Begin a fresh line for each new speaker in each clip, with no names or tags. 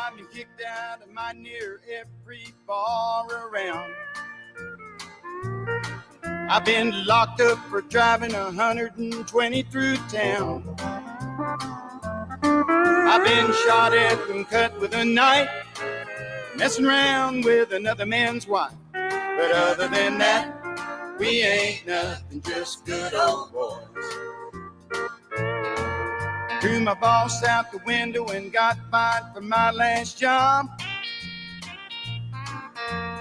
I've been kicked out of my near every bar around. I've been locked up for driving 120 through town. I've been shot at and cut with a knife, messing around with another man's wife. But other than that, we ain't nothing, just good old boys. Threw my boss out the window and got fired from my last job.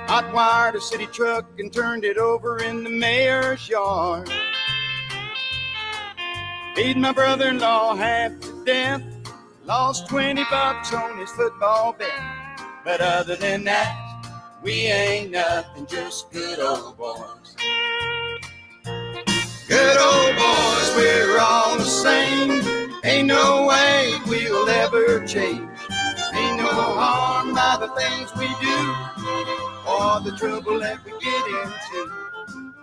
Hot wired a city truck and turned it over in the mayor's yard. Beat my brother-in-law half to death. Lost $20 on his football bet. But other than that, we ain't nothing, just good old boys. Good old boys, we're all the same. Ain't no way we'll ever change. Ain't no harm by the things we do or the trouble that we get into.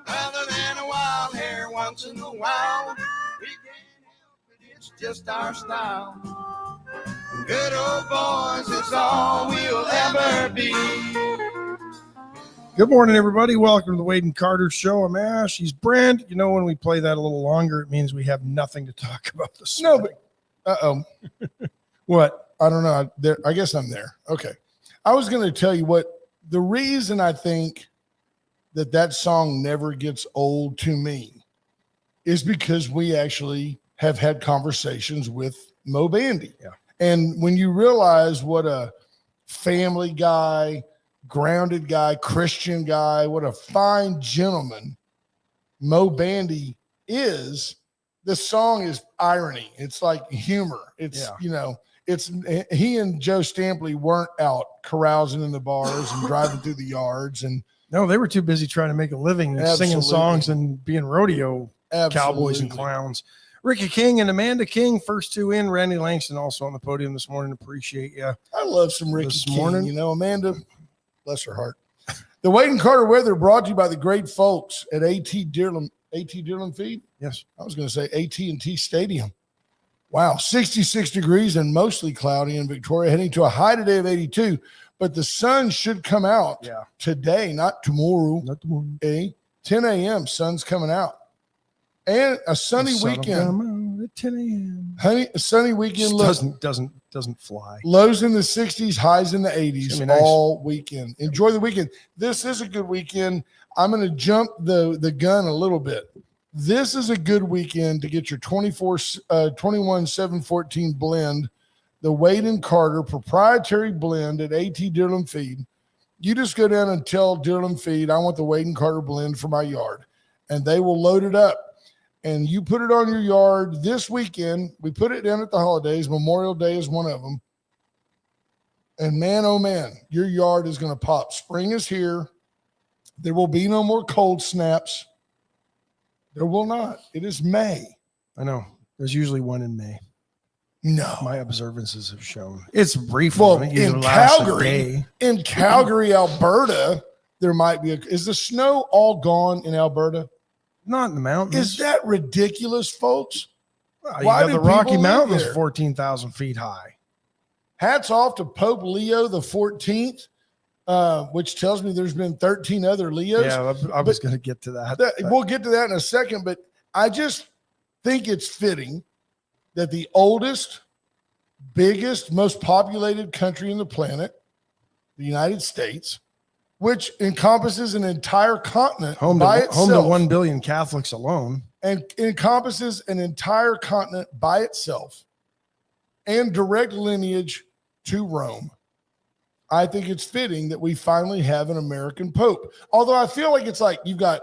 Other than a wild hair once in a while, we can't help it, it's just our style. Good old boys is all we'll ever be.
Good morning, everybody. Welcome to the Wade and Carter Show. I'm Ash. He's Brent. You know, when we play that a little longer, it means we have nothing to talk about this morning.
No, but
What?
I don't know. I guess I'm there. Okay. I was going to tell you what the reason I think that song never gets old to me is because we actually have had conversations with Mo Bandy.
Yeah.
And when you realize what a family guy, grounded guy, Christian guy, what a fine gentleman Mo Bandy is, the song is irony. It's like humor. It's, you know, it's he and Joe Stampley weren't out carousing in the bars and driving through the yards. And
No, they were too busy trying to make a living and singing songs and being rodeo cowboys and clowns. Ricky King and Amanda King, first two in. Randy Langston also on the podium this morning. Appreciate you.
I love some Ricky King. You know, Amanda, bless her heart. The Wade and Carter weather brought to you by the great folks at AT Dearland Feed.
Yes.
I was going to say AT&T Stadium. Wow, 66 degrees and mostly cloudy in Victoria, heading to a high today of 82. But the sun should come out today, not tomorrow.
Not tomorrow.
10 a.m. Sun's coming out. And a sunny weekend.
At 10 a.m.
Honey, a sunny weekend.
Doesn't fly.
Lows in the 60s, highs in the 80s
nice.
all weekend. Enjoy the weekend. This is a good weekend. I'm going to jump the gun a little bit. This is a good weekend to get your 21-714 blend, the Wade and Carter proprietary blend at AT Dearland Feed. You just go down and tell Dearland Feed, I want the Wade and Carter blend for my yard, and they will load it up. And you put it on your yard this weekend. We put it down at the holidays. Memorial Day is one of them. And man, oh man, your yard is going to pop. Spring is here. There will be no more cold snaps. There will not. It is May.
I know. There's usually one in May.
No.
My observances have shown. It's brief.
Well, in Calgary, Alberta, there might be is the snow all gone in Alberta?
Not in the mountains.
Is that ridiculous, folks?
You got the Rocky Mountains 14,000 feet high.
Hats off to Pope Leo the 14th, which tells me there's been 13 other Leos.
Yeah, I was going to get to that.
We'll get to that in a second, but I just think it's fitting that the oldest, biggest, most populated country in the planet, the United States, which encompasses an entire continent by itself.
Home to 1 billion Catholics alone.
And encompasses an entire continent by itself and direct lineage to Rome. I think it's fitting that we finally have an American Pope. Although I feel like it's like you've got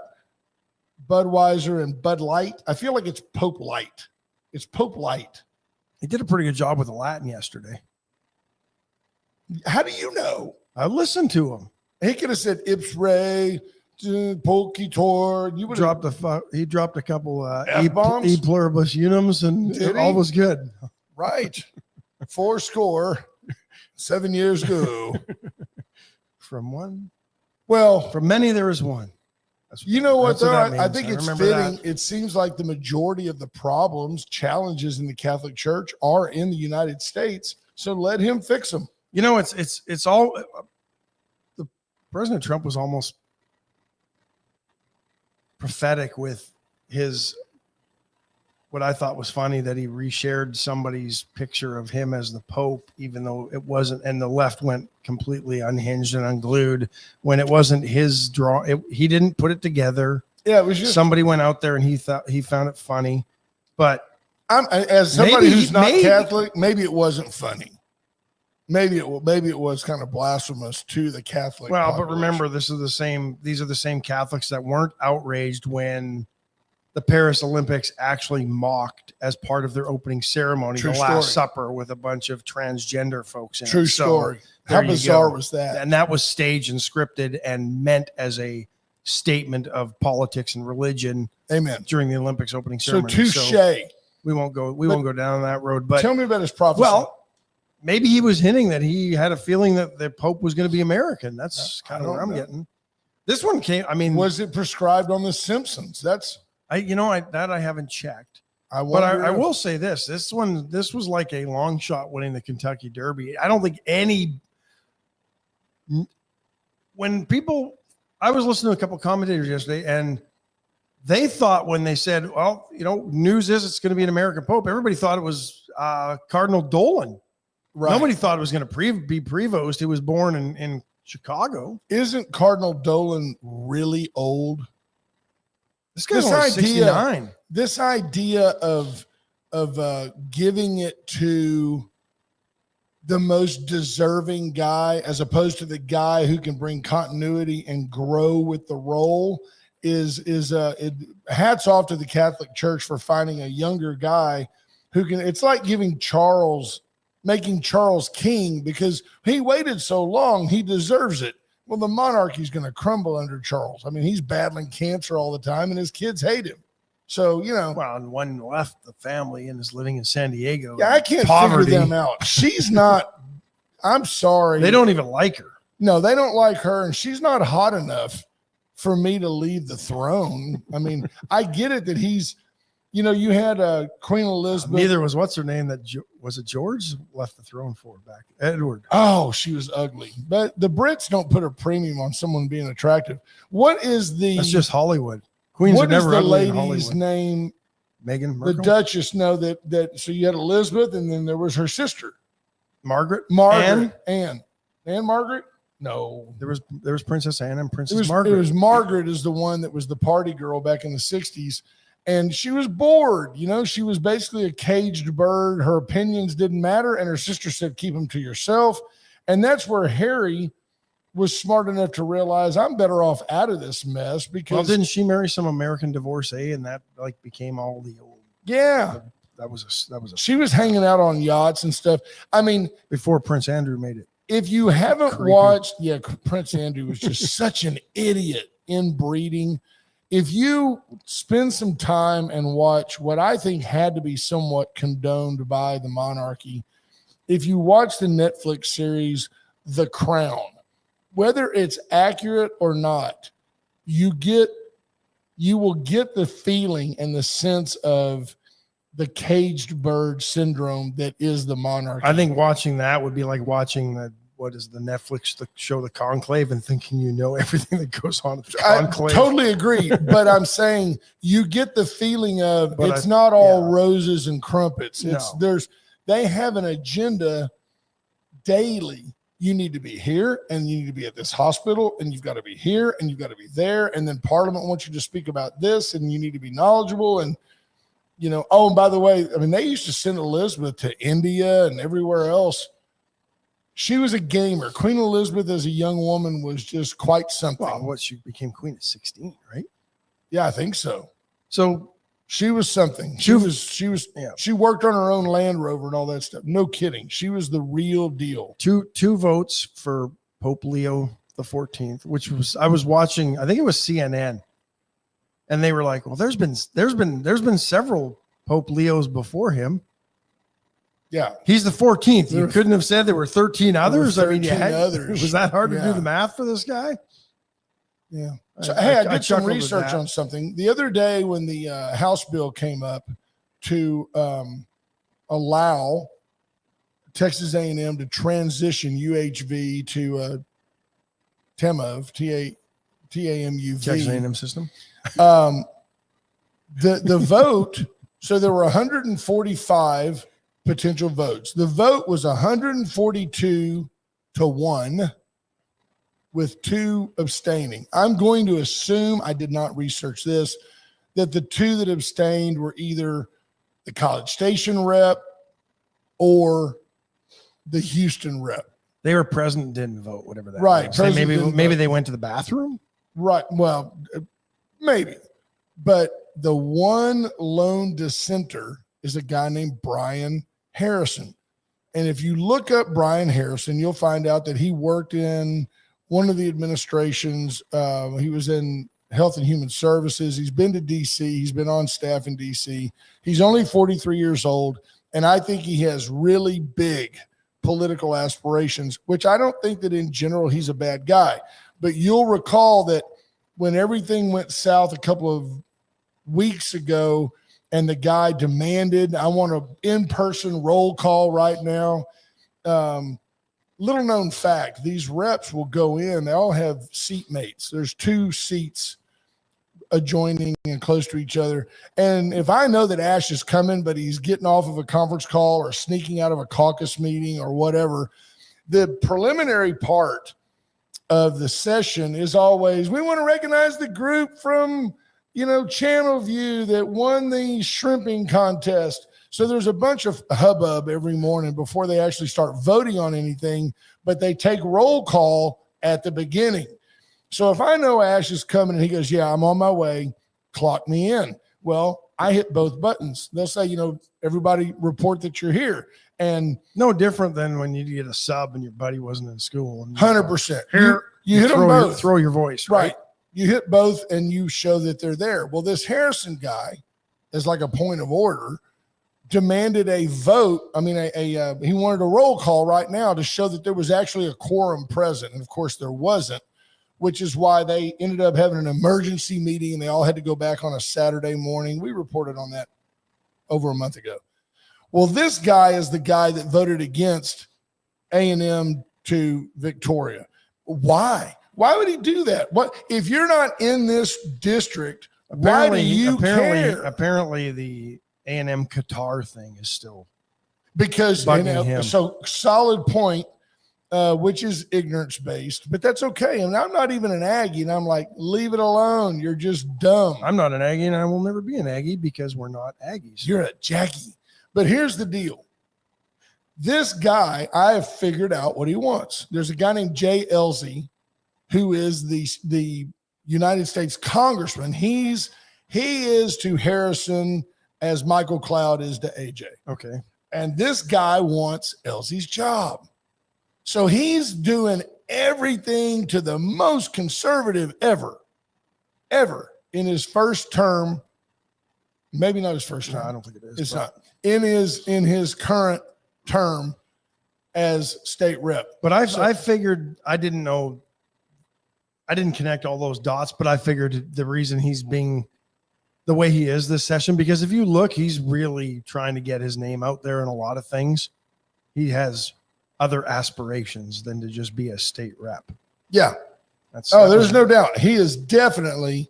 Budweiser and Bud Light. I feel like it's Pope Light. It's Pope Light.
He did a pretty good job with the Latin yesterday.
How do you know?
I listened to him.
He could have said Ips Ray, Polkitor. You would
he dropped a couple
F-bombs?
E pluribus unums, and all was good.
Right. 4 7 years ago.
From one?
Well,
from many there is one.
You know what, though? I think it's fitting. It seems like the majority of the problems, challenges in the Catholic Church are in the United States. So let him fix them.
You know, it's all the President Trump was almost prophetic with his, what I thought was funny, that he reshared somebody's picture of him as the Pope, even though it wasn't, and the left went completely unhinged and unglued when it wasn't his draw. He didn't put it together.
Yeah, it was just
somebody went out there and he found it funny. But
as somebody who's not Catholic, maybe it wasn't funny. Maybe it was kind of blasphemous to the Catholic.
Well,
population.
but remember, these are the same Catholics that weren't outraged when the Paris Olympics actually mocked, as part of their opening ceremony,
True
the
story.
Last Supper with a bunch of transgender folks in
True
it.
story.
So,
how bizarre was that?
And that was staged and scripted and meant as a statement of politics and religion.
Amen.
During the Olympics opening ceremony.
So touche.
So we won't go down that road. But
tell me about his prophecy.
Well, maybe he was hinting that he had a feeling that the Pope was going to be American. That's kind of what I'm getting. This one came. I mean,
was it prescribed on The Simpsons?
I haven't checked. I will say this. This was like a long shot winning the Kentucky Derby. I don't think I was listening to a couple of commentators yesterday, and they thought, when they said, well, news is it's going to be an American Pope, everybody thought it was Cardinal Dolan. Right. Nobody thought it was going to be Prevost. He was born in Chicago.
Isn't Cardinal Dolan really old?
This guy's only 69.
This idea of giving it to the most deserving guy, as opposed to the guy who can bring continuity and grow with the role, is hats off to the Catholic Church for finding a younger guy who can. It's like making Charles king, because he waited so long. He deserves it. Well, the monarchy's going to crumble under Charles. I mean, he's battling cancer all the time, and his kids hate him. So,
Well, and one left the family and is living in San Diego.
Yeah, I can't figure them out. She's not, I'm sorry.
They don't even like her.
No, they don't like her, and she's not hot enough for me to leave the throne. I mean, I get it that he's, you had Queen Elizabeth.
Neither was what's her name, was it George left the throne for back? Edward.
Oh, she was ugly. But the Brits don't put a premium on someone being attractive. That's
just Hollywood. Queens are never ugly in Hollywood.
What is the lady's name?
Meghan Markle?
The Duchess. No, so you had Elizabeth, and then there was her sister.
Margaret.
Anne Margaret? No.
There was Princess Anne and Princess Margaret.
It was Margaret is the one that was the party girl back in the 60s. And she was bored. She was basically a caged bird. Her opinions didn't matter. And her sister said, keep them to yourself. And that's where Harry was smart enough to realize, I'm better off out of this mess. Because,
well, didn't she marry some American divorcee, and that became all the old?
Yeah. She was hanging out on yachts and stuff. I mean,
before Prince Andrew made it.
If you haven't watched, Prince Andrew was just such an idiot inbreeding. If you spend some time and watch what I think had to be somewhat condoned by the monarchy, if you watch the Netflix series, The Crown, whether it's accurate or not, you will get the feeling and the sense of the caged bird syndrome that is the monarchy.
I think watching that would be like watching the Netflix show, The Conclave, and thinking everything that goes on at the Conclave.
I totally agree. But I'm saying you get the feeling of it's not all roses and crumpets. They have an agenda daily. You need to be here, and you need to be at this hospital, and you've got to be here, and you've got to be there. And then Parliament wants you to speak about this, and you need to be knowledgeable. And, oh, and by the way, I mean, they used to send Elizabeth to India and everywhere else. She was a gamer. Queen Elizabeth as a young woman was just quite something.
Well, she became queen at 16, right?
Yeah, I think so.
So
she was something. She worked on her own Land Rover and all that stuff. No kidding. She was the real deal.
Two votes for Pope Leo the 14th, which was, I was watching, I think it was CNN, and they were like, well, there's been several Pope Leos before him.
Yeah.
He's the 14th. You couldn't have said there were 13 others.
Others.
Was that hard to do the math for this guy?
Yeah. So, I did some research on something. The other day when the House bill came up to allow Texas A&M to transition UHV to TAMUV, TAMUV.
Texas A&M system.
The vote, so there were 145 potential votes. The vote was 142 to 1 with 2 abstaining. I'm going to assume, I did not research this, that the 2 that abstained were either the College Station rep or the Houston rep.
They were present and didn't vote, whatever that
Right.
means. Maybe they went to the bathroom.
Right. Well, maybe. But the one lone dissenter is a guy named Brian Harrison. And if you look up Brian Harrison, you'll find out that he worked in one of the administrations. He was in Health and Human Services. He's been to D.C. He's been on staff in D.C. He's only 43 years old. And I think he has really big political aspirations, which I don't think that in general he's a bad guy. But you'll recall that when everything went south a couple of weeks ago and the guy demanded, I want an in-person roll call right now. Little known fact, these reps will go in. They all have seatmates. There's 2 seats adjoining and close to each other. And if I know that Ash is coming, but he's getting off of a conference call or sneaking out of a caucus meeting or whatever, the preliminary part of the session is always, we want to recognize the group from, Channelview that won the shrimping contest. So there's a bunch of hubbub every morning before they actually start voting on anything, but they take roll call at the beginning. So if I know Ash is coming and he goes, yeah, I'm on my way, clock me in. Well, I hit both buttons. They'll say, everybody report that you're here. And
no different than when you get a sub and your buddy wasn't in school.
100%.
Here,
you hit them both.
Throw your voice. Right.
You hit both and you show that they're there. Well, this Harrison guy, as like a point of order, demanded a vote. I mean, he wanted a roll call right now to show that there was actually a quorum present. And of course there wasn't, which is why they ended up having an emergency meeting and they all had to go back on a Saturday morning. We reported on that over a month ago. Well, this guy is the guy that voted against A&M to Victoria. Why? Why would he do that? What if you're not in this district? Why do you care?
Apparently, the A&M Qatar thing is still
because
bugging him.
So solid point, which is ignorance based, but that's okay. And I'm not even an Aggie, and I'm like, leave it alone. You're just dumb.
I'm not an Aggie, and I will never be an Aggie because we're not Aggies.
You're a Jackie. But here's the deal. This guy, I have figured out what he wants. There's a guy named Jay Elsie, who is the United States congressman. He is to Harrison as Michael Cloud is to AJ.
Okay.
And this guy wants Elsie's job. So he's doing everything to the most conservative ever in his first term. Maybe not his first term.
No, I don't think it is.
It's not. In his current term as state rep.
But I figured, I didn't connect all those dots, but I figured the reason he's being the way he is this session, because if you look, he's really trying to get his name out there in a lot of things. He has other aspirations than to just be a state rep.
Yeah. There's no doubt. He is definitely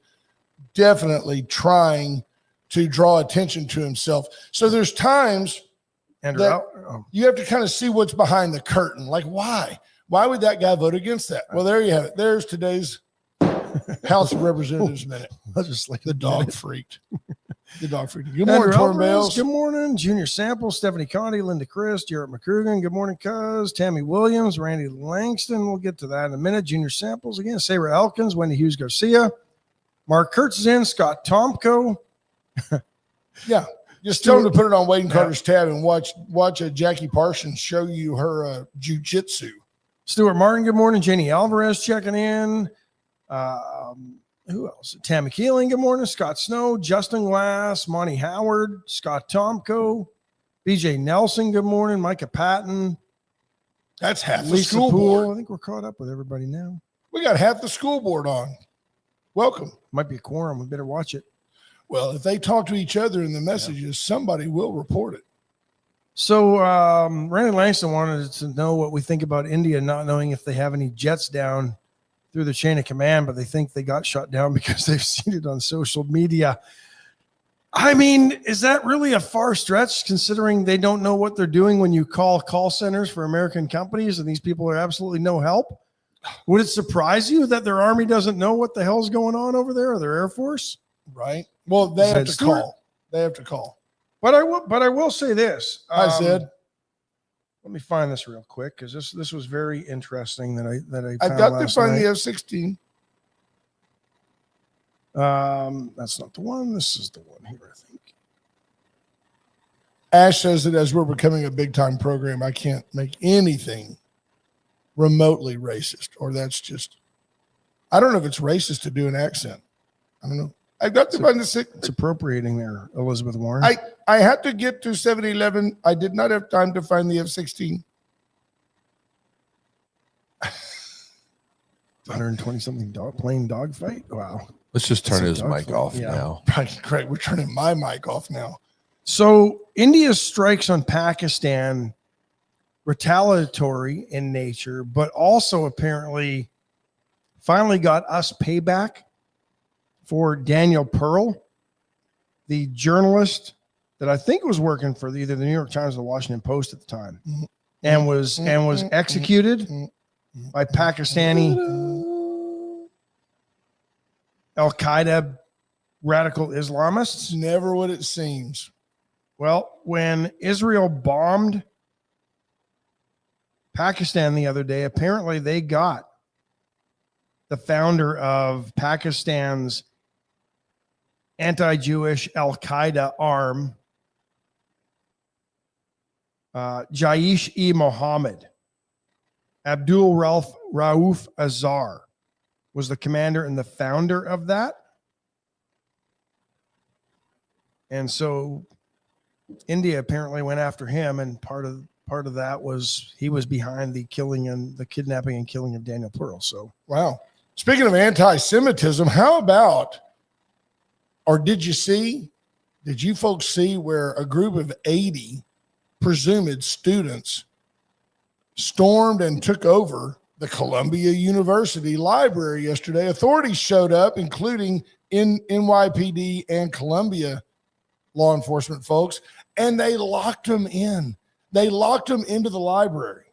trying to draw attention to himself. So there's times that you have to kind of see what's behind the curtain. Like, why? Why would that guy vote against that? Well, there you have it. There's today's House of Representatives minute. The dog freaked. The dog freaked. Good morning, Torn Bales.
Good morning, Junior Sample, Stephanie Conti, Linda Chris, Jarrett McCrugan. Good morning, Cuz. Tammy Williams, Randy Langston. We'll get to that in a minute. Junior Samples again. Sarah Elkins, Wendy Hughes Garcia. Mark Kurtz is in. Scott Tomko.
Yeah. Just tell him to put it on Wade and Carter's tab and watch Jackie Parsons show you her jujitsu.
Stuart Martin, good morning. Jenny Alvarez checking in. Who else? Tammy Keeling, good morning. Scott Snow, Justin Glass, Monty Howard, Scott Tomko, BJ Nelson, good morning. Micah Patton.
That's half the
Lisa
school
Poole.
board.
I think we're caught up with everybody now.
We got half the school board on. Welcome.
Might be a quorum. We better watch it.
Well, if they talk to each other in the messages, somebody will report it.
So Randy Langston wanted to know what we think about India not knowing if they have any jets down through the chain of command, but they think they got shot down because they've seen it on social media. I mean, is that really a far stretch considering they don't know what they're doing when you call centers for American companies and these people are absolutely no help? Would it surprise you that their army doesn't know what the hell's going on over there or their Air Force?
Right. Well, they have to call. They have to call.
But I will say this.
I said,
let me find this real quick because this was very interesting that I
I've got to find the F-16.
That's not the one. This is the one here, I think.
Ash says that as we're becoming a big time program, I can't make anything remotely racist, or that's just, I don't know if it's racist to do an accent. I don't know. I've got to find the six.
It's appropriating there, Elizabeth Warren.
I had to get to 7-Eleven. I did not have time to find the F-16.
120 something plane dogfight. Wow.
Let's just turn his mic off now.
Right, great. We're turning my mic off now.
So India's strikes on Pakistan, retaliatory in nature, but also apparently finally got us payback for Daniel Pearl, the journalist that I think was working for either the New York Times or the Washington Post at the time, and was executed by Pakistani Al-Qaeda radical Islamists.
Never what it seems.
Well, when Israel bombed Pakistan the other day, apparently they got the founder of Pakistan's anti-Jewish Al-Qaeda arm, Jaish-e-Mohammed. Abdul Rauf Azhar was the commander and the founder of that. And so India apparently went after him, and part of that was he was behind the killing and the kidnapping and killing of Daniel Pearl. So
wow. Speaking of anti-Semitism, how about, or did you folks see where a group of 80 presumed students stormed and took over the Columbia University library yesterday? Authorities showed up, including NYPD and Columbia law enforcement folks, and they locked them in. They locked them into the library.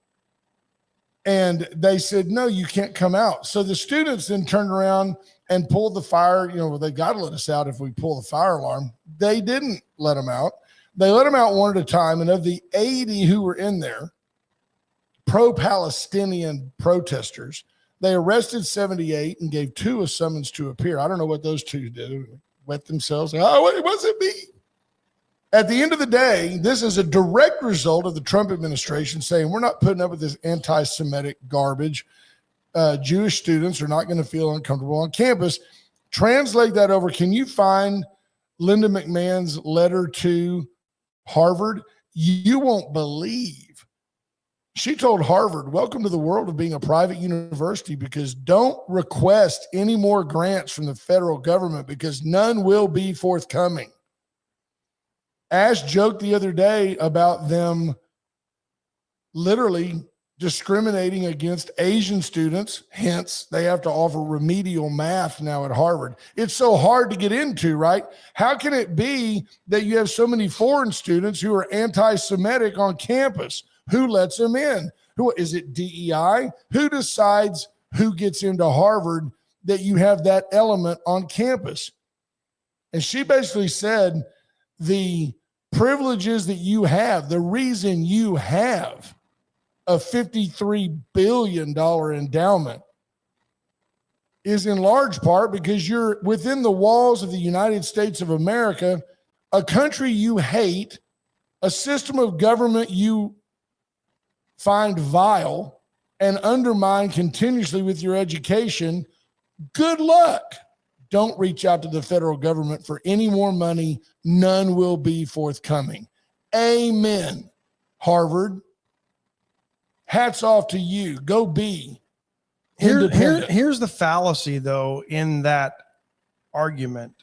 And they said, no, you can't come out. So the students then turned around and pulled the fire. Well, they got to let us out if we pull the fire alarm. They didn't let them out. They let them out one at a time. And of the 80 who were in there, pro-Palestinian protesters, they arrested 78 and gave 2 a summons to appear. I don't know what those 2 did. Wet themselves. Oh, it wasn't me. At the end of the day, this is a direct result of the Trump administration saying we're not putting up with this anti-Semitic garbage. Jewish students are not going to feel uncomfortable on campus. Translate that over. Can you find Linda McMahon's letter to Harvard? You won't believe. She told Harvard, welcome to the world of being a private university, because don't request any more grants from the federal government because none will be forthcoming. Ash joked the other day about them literally discriminating against Asian students. Hence, they have to offer remedial math now at Harvard. It's so hard to get into, right? How can it be that you have so many foreign students who are anti-Semitic on campus? Who lets them in? Who is it? DEI? Who decides who gets into Harvard that you have that element on campus? And she basically said the privileges that you have, the reason you have a $53 billion endowment is in large part because you're within the walls of the United States of America, a country you hate, a system of government you find vile and undermine continuously with your education. Good luck. Don't reach out to the federal government for any more money. None will be forthcoming. Amen. Harvard, hats off to you. Go be independent.
Here's the fallacy, though, in that argument.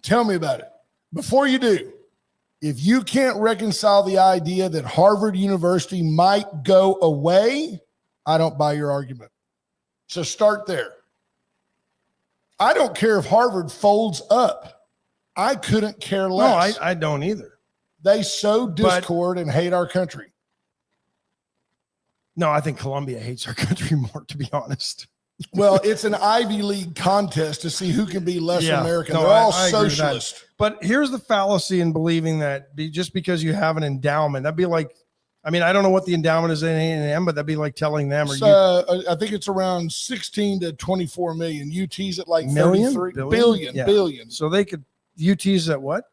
Tell me about it. Before you do, If you can't reconcile the idea that Harvard University might go away, I don't buy your argument. So start there. I don't care if Harvard folds up. I couldn't care less.
No, I don't either.
They sow discord and hate our country.
No, I think Columbia hates our country more, to be honest.
Well, it's an Ivy League contest to see who can be less American.
No,
They're all
I agree with that.
socialist.
But here's the fallacy in believing that just because you have an endowment, that'd be like, I mean, I don't know what the endowment is in A&M, but that'd be like telling them.
I think it's around 16 to 24 million. UT's at like 33 billion.
So they could, UT's at what?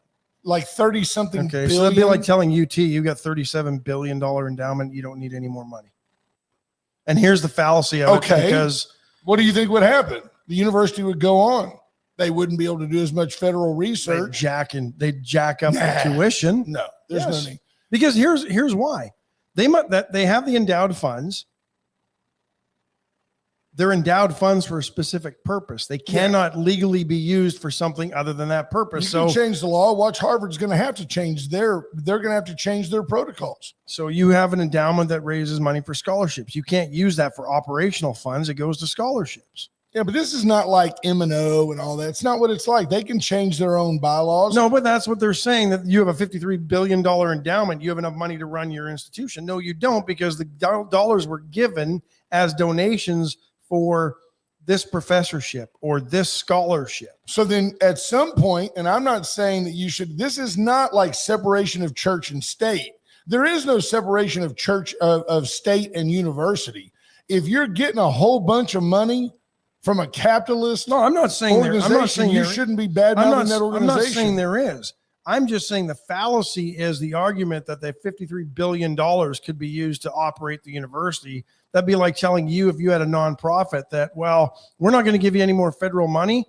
Like 30 something
okay,
billion.
So that'd be like telling UT, you got $37 billion endowment. You don't need any more money. And here's the fallacy of it, because
what do you think would happen? The university would go on. They wouldn't be able to do as much federal research.
They'd jack up the tuition.
No, there's no need.
Because here's why. They have the endowed funds. They're endowed funds for a specific purpose. They cannot legally be used for something other than that purpose.
You can change the law. Watch, Harvard's going to have to change they're going to have to change their protocols.
So you have an endowment that raises money for scholarships. You can't use that for operational funds. It goes to scholarships.
Yeah, but this is not like M&O and all that. It's not what it's like. They can change their own bylaws.
No, but that's what they're saying, that you have a $53 billion endowment. You have enough money to run your institution. No, you don't, because the dollars were given as donations for this professorship or this scholarship.
So then at some point, and I'm not saying that you should, this is not like separation of church and state. There is no separation of church, of state and university. If you're getting a whole bunch of money from a capitalist
I'm not saying
you shouldn't be bad-mouthing that organization.
I'm not saying there is. I'm just saying the fallacy is the argument that the $53 billion could be used to operate the university. That'd be like telling you, if you had a nonprofit, that, well, we're not going to give you any more federal money,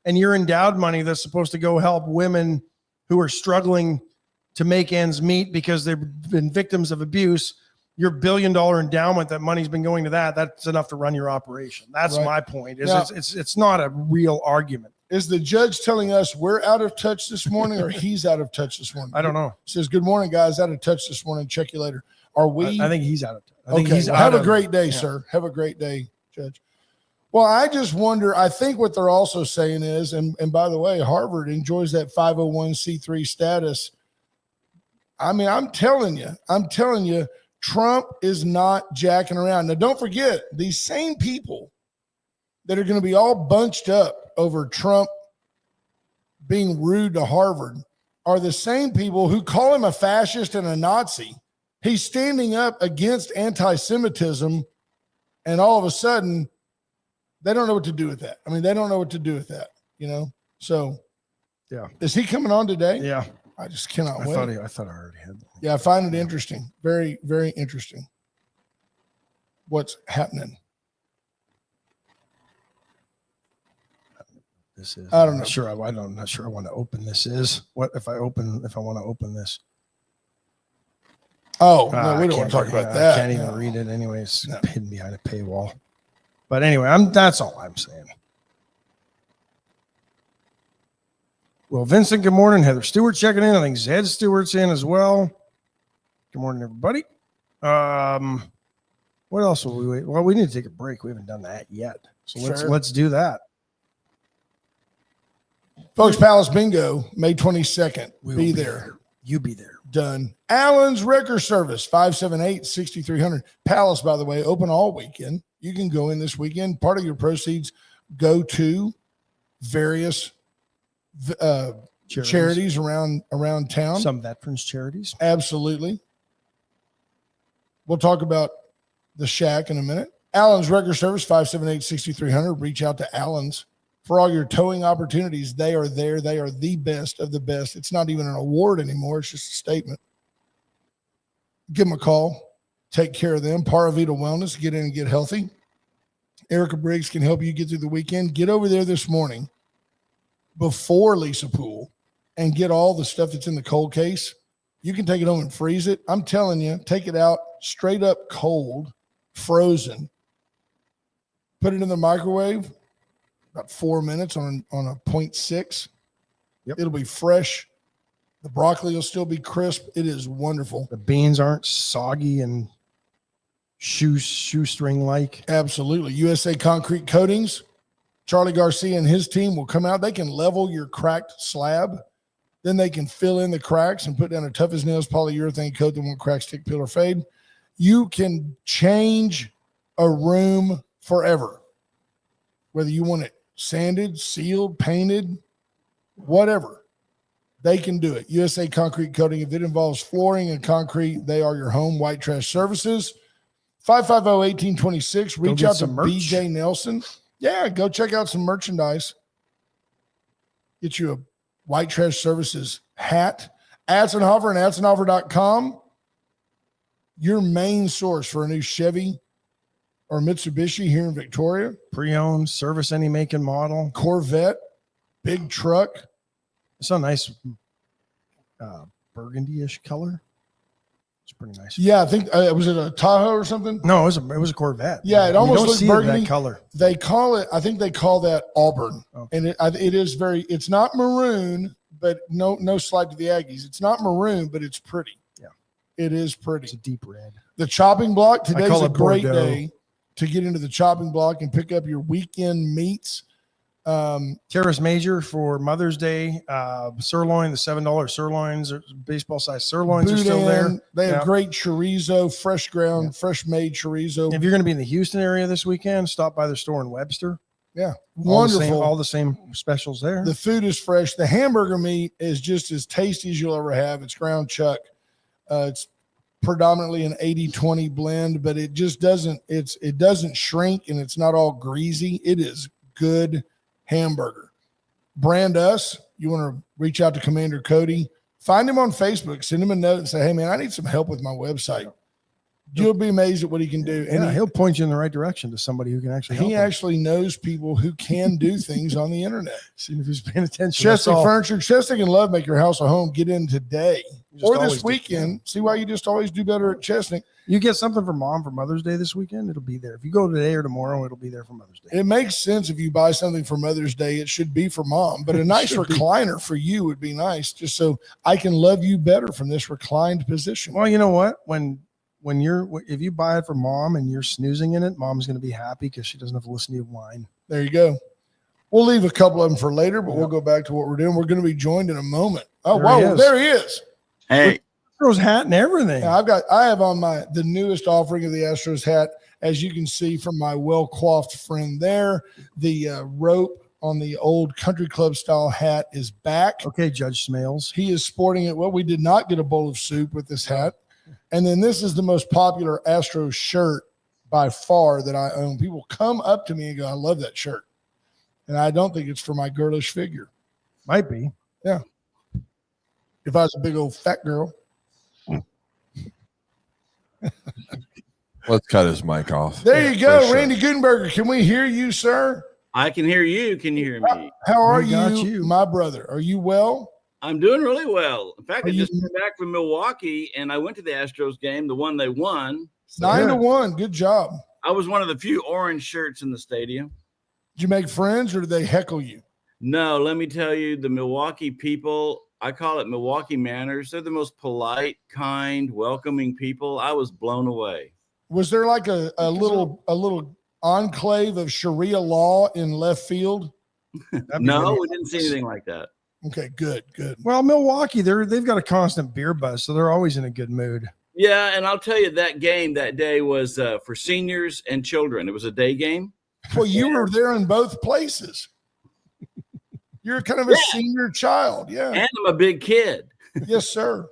and your endowed money that's supposed to go help women who are struggling to make ends meet because they've been victims of abuse. Your $1 billion endowment, that money's been going to that's enough to run your operation. That's my point. It's not a real argument.
Is the judge telling us we're out of touch this morning, or he's out of touch this morning?
I don't know.
Says, good morning, guys. Out of touch this morning. Check you later. Are we?
I think he's out of touch.
Have a great day, sir. Have a great day, Judge. Well, I just wonder, I think what they're also saying is, and by the way, Harvard enjoys that 501c3 status. I mean, I'm telling you, Trump is not jacking around. Now, don't forget, these same people that are going to be all bunched up over Trump being rude to Harvard are the same people who call him a fascist and a Nazi. He's standing up against anti-Semitism, and all of a sudden, they don't know what to do with that. I mean, they don't know what to do with that, you know? So,
yeah.
Is he coming on today?
Yeah.
I just cannot wait.
I thought I already had that.
Yeah, I find it interesting. Very, very interesting what's happening.
This is.
I don't know.
I'm not sure I want to open this. What if I want to open this?
Oh, no, we don't want to talk about that.
I can't even read it anyway. It's hidden behind a paywall. But anyway, that's all I'm saying. Well, Vincent, good morning. Heather Stewart checking in. I think Zed Stewart's in as well. Good morning, everybody. What else will we wait? Well, we need to take a break. We haven't done that yet. So let's do that.
Folks, Palace Bingo, May 22nd.
Be
there.
You be there.
Done. Allen's Wrecker Service, 578-6300. Palace, by the way, open all weekend. You can go in this weekend. Part of your proceeds go to various charities around town.
Some veterans charities.
Absolutely. We'll talk about the shack in a minute. Allen's Wrecker Service, 578-6300. Reach out to Allen's for all your towing opportunities. They are there. They are the best of the best. It's not even an award anymore. It's just a statement. Give them a call. Take care of them. Paravita Wellness. Get in and get healthy. Erica Briggs can help you get through the weekend. Get over there this morning before Lisa Poole and get all the stuff that's in the cold case. You can take it home and freeze it. I'm telling you, take it out straight up cold, frozen. Put it in the microwave. About 4 minutes on a 0.6.
Yep.
It'll be fresh The broccoli will still be crisp. It is wonderful.
The beans aren't soggy and shoestring like.
Absolutely. USA Concrete Coatings. Charlie Garcia and his team will come out. They can level your cracked slab. Then they can fill in the cracks and put down a tough as nails polyurethane coat that won't crack, stick, peel, or fade. You can change a room forever. Whether you want it sanded, sealed, painted, whatever. They can do it. USA Concrete Coating. If it involves flooring and concrete, they are your home white trash services. 550-1826. Reach out to BJ Nelson. Yeah, go check out some merchandise. Get you a White Trash Services hat. Atzenhofer and atzenhofer.com. Your main source for a new Chevy or Mitsubishi here in Victoria.
Pre-owned, service any make and model.
Corvette, big truck.
It's a nice burgundy-ish color. It's pretty nice.
Yeah, I think was it a Tahoe or something?
No, it was a Corvette.
Yeah, it almost looks burgundy.
That color.
They call it. I think they call that Auburn,
okay.
And it is very. It's not maroon, but no slight to the Aggies. It's not maroon, but it's pretty.
Yeah,
it is pretty.
It's a deep red.
The chopping block. Today's a great
Bordeaux.
day to get into the chopping block and pick up your weekend meats.
Terrace Major for Mother's Day. Sirloin, the $7 sirloins, baseball size sirloins are still there.
They have great chorizo, fresh ground, fresh made chorizo.
If you're going to be in the Houston area this weekend, stop by their store in Webster.
Yeah, wonderful.
All the same specials there.
The food is fresh. The hamburger meat is just as tasty as you'll ever have. It's ground chuck. It's predominantly an 80-20 blend, but it just doesn't shrink, and it's not all greasy. It is good hamburger. Brand us. You want to reach out to Commander Cody, find him on Facebook, send him a note and say, hey man, I need some help with my website. You'll be amazed at what he can do. And
he'll point you in the right direction to somebody who can actually help him.
Actually knows people who can do things on the internet.
See if he's paying attention.
Chestic Furniture, Chestic and Love, make your house a home. Get in today or this weekend. See why you just always do better at Chestic.
You get something for mom for Mother's Day this weekend, it'll be there. If you go today or tomorrow, it'll be there for Mother's Day.
It makes sense if you buy something for Mother's Day, it should be for mom. But a nice recliner for you would be nice, just so I can love you better from this reclined position.
Well, you know what? If you buy it for mom and you're snoozing in it, mom's going to be happy because she doesn't have to listen to you whine.
There you go. We'll leave a couple of them for later, but we'll go back to what we're doing. We're going to be joined in a moment. Oh, wow. There he is.
Hey.
Astros hat and everything.
Yeah, I have on the newest offering of the Astros hat. As you can see from my well-coiffed friend there, the rope on the old country club style hat is back.
Okay, Judge Smales.
He is sporting it. Well, we did not get a bowl of soup with this hat. And then this is the most popular Astros shirt by far that I own. People come up to me and go, I love that shirt. And I don't think it's for my girlish figure.
Might be.
Yeah. If I was a big old fat girl.
Let's cut his mic off.
There you go, Randy Gutenberger. Can we hear you, sir?
I can hear you. Can you hear me?
How are you, my brother? Are you well?
I'm doing really well. In fact, I just came back from Milwaukee, and I went to the Astros game, the one they won.
9-1. Good job.
I was one of the few orange shirts in the stadium.
Did you make friends, or did they heckle you?
No, let me tell you, the Milwaukee people, I call it Milwaukee manners. They're the most polite, kind, welcoming people. I was blown away.
Was there like a little enclave of Sharia law in left field?
No, we didn't see anything like that.
Okay, good.
Well, Milwaukee, they've got a constant beer buzz, so they're always in a good mood.
Yeah, and I'll tell you, that game that day was for seniors and children. It was a day game.
Well, you were there in both places. You're kind of a senior child, yeah.
And I'm a big kid.
Yes, sir.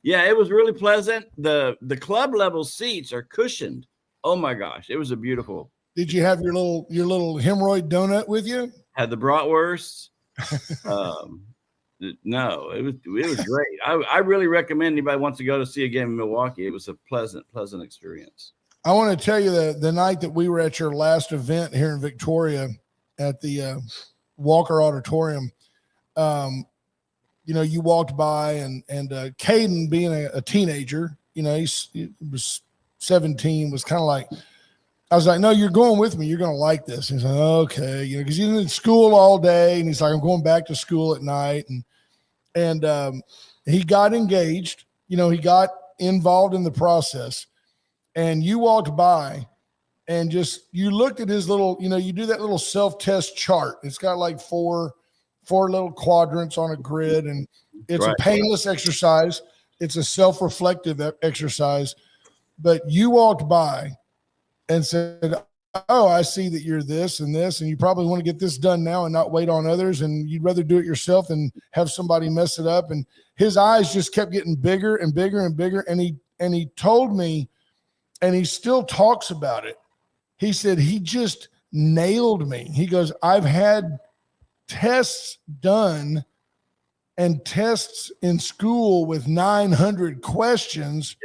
Yeah, it was really pleasant. The club level seats are cushioned. Oh my gosh, it was a beautiful.
Did you have your little hemorrhoid donut with you?
Had the bratwurst. No, it was great. I really recommend anybody wants to go to see a game in Milwaukee. It was a pleasant experience.
I want to tell you the night that we were at your last event here in Victoria at the Walker Auditorium. You walked by and Caden, being a teenager, he was 17, was kind of like, I was like, no, you're going with me. You're going to like this. He's like, okay. You know, cause he's in school all day and he's like, I'm going back to school at night. And he got engaged, you know, he got involved in the process, and you walked by and just, you looked at his little, you know, you do that little self-test chart. It's got like four little quadrants on a grid, and it's a painless exercise. It's a self-reflective exercise, but you walked by and said, oh, I see that you're this and this, and you probably want to get this done now and not wait on others, and you'd rather do it yourself than have somebody mess it up. And his eyes just kept getting bigger and bigger and bigger. And he told me, and he still talks about it. He said, he just nailed me. He goes, I've had tests done and tests in school with 900 questions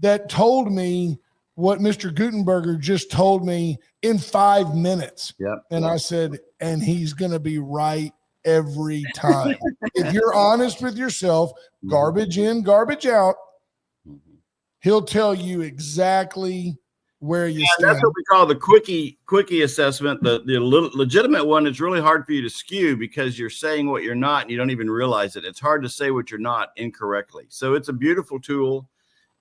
that told me what Mr. Gutenberger just told me in 5 minutes. And I said, and he's going to be right every time. If you're honest with yourself, garbage in, garbage out, he'll tell you exactly where you stand.
That's what we call the quickie assessment. The legitimate one is really hard for you to skew because you're saying what you're not and you don't even realize it. It's hard to say what you're not incorrectly. So it's a beautiful tool.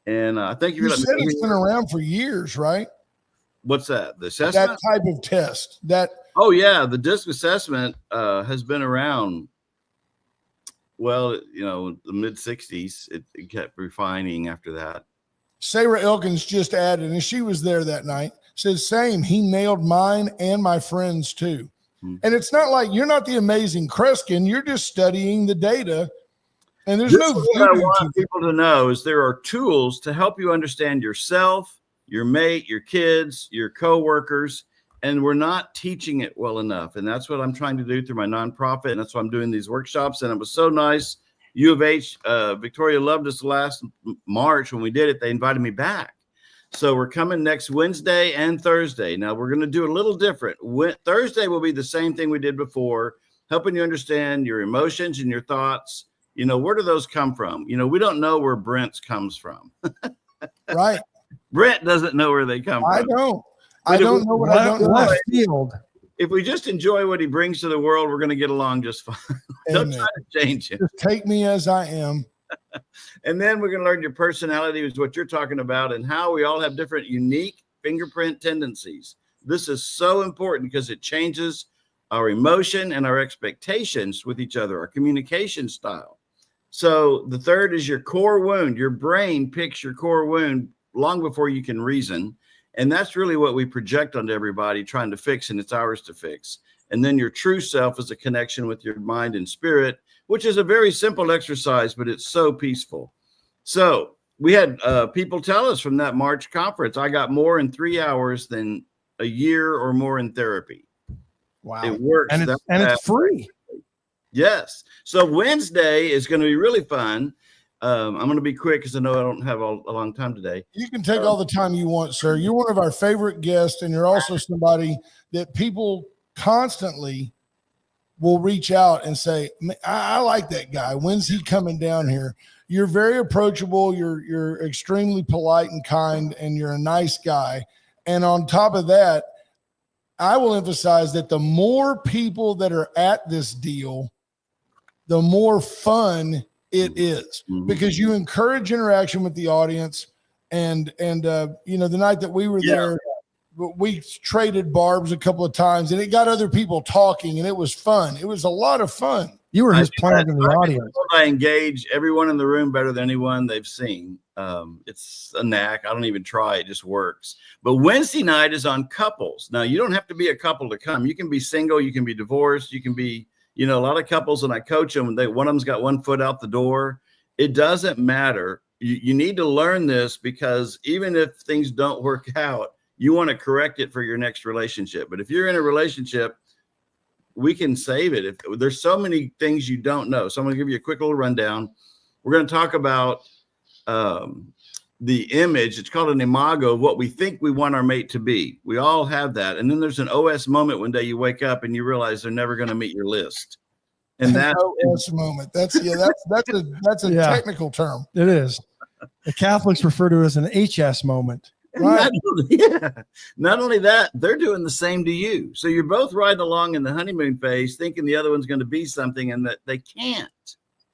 And I think
you said it's been around for years, right?
What's that? The assessment?
That type of test.
Oh yeah, the DISC assessment has been around. Well, you know, the mid '60s. It kept refining after that.
Sarah Elkins just added, and she was there that night. Says same. He nailed mine and my friends too. And it's not like you're not the amazing Kreskin. You're just studying the data. And there's no
what I want people to know is there are tools to help you understand yourself, your mate, your kids, your coworkers, and we're not teaching it well enough. And that's what I'm trying to do through my nonprofit. And that's why I'm doing these workshops. And it was so nice. U of H, Victoria loved us last March when we did it. They invited me back. So we're coming next Wednesday and Thursday. Now we're going to do a little different. Thursday will be the same thing we did before, helping you understand your emotions and your thoughts. You know, where do those come from? You know, we don't know where Brent's comes from.
Right.
Brent doesn't know where they come from.
I don't. I don't know what I don't know.
Left field.
If we just enjoy what he brings to the world, we're going to get along just fine. Don't try to change it.
Just take me as I am.
And then we're going to learn your personality, is what you're talking about, and how we all have different unique fingerprint tendencies. This is so important because it changes our emotion and our expectations with each other, our communication style. So the third is your core wound. Your brain picks your core wound long before you can reason. And that's really what we project onto everybody trying to fix, and it's ours to fix. And then your true self is a connection with your mind and spirit, which is a very simple exercise, but it's so peaceful. So we had people tell us from that March conference, I got more in 3 hours than a year or more in therapy.
Wow.
It works.
And it's free.
Yes. So Wednesday is going to be really fun. I'm going to be quick because I know I don't have a long time today.
You can take all the time you want, sir. You're one of our favorite guests, and you're also somebody that people constantly will reach out and say, I like that guy. When's he coming down here? You're very approachable. You're extremely polite and kind, and you're a nice guy. And on top of that, I will emphasize that the more people that are at this deal, the more fun it is, because you encourage interaction with the audience. And you know, the night that we were there, we traded barbs a couple of times, and it got other people talking, and it was fun. It was a lot of fun.
You were his plant in the audience.
I engage everyone in the room better than anyone they've seen. It's a knack. I don't even try. It just works. But Wednesday night is on couples. Now, you don't have to be a couple to come. You can be single. You can be divorced. You can be, you know, a lot of couples, and I coach them, one of them's got one foot out the door. It doesn't matter. You need to learn this, because even if things don't work out, you want to correct it for your next relationship. But if you're in a relationship, we can save it. If there's so many things you don't know. So I'm going to give you a quick little rundown. We're going to talk about the image. It's called an imago of what we think we want our mate to be. We all have that. And then there's an OS moment one day you wake up and you realize they're never going to meet your list. And that's
OS moment. That's a technical term.
It is. The Catholics refer to it as an HS moment.
Right.
Not only that, they're doing the same to you. So you're both riding along in the honeymoon phase, thinking the other one's going to be something, and that they can't.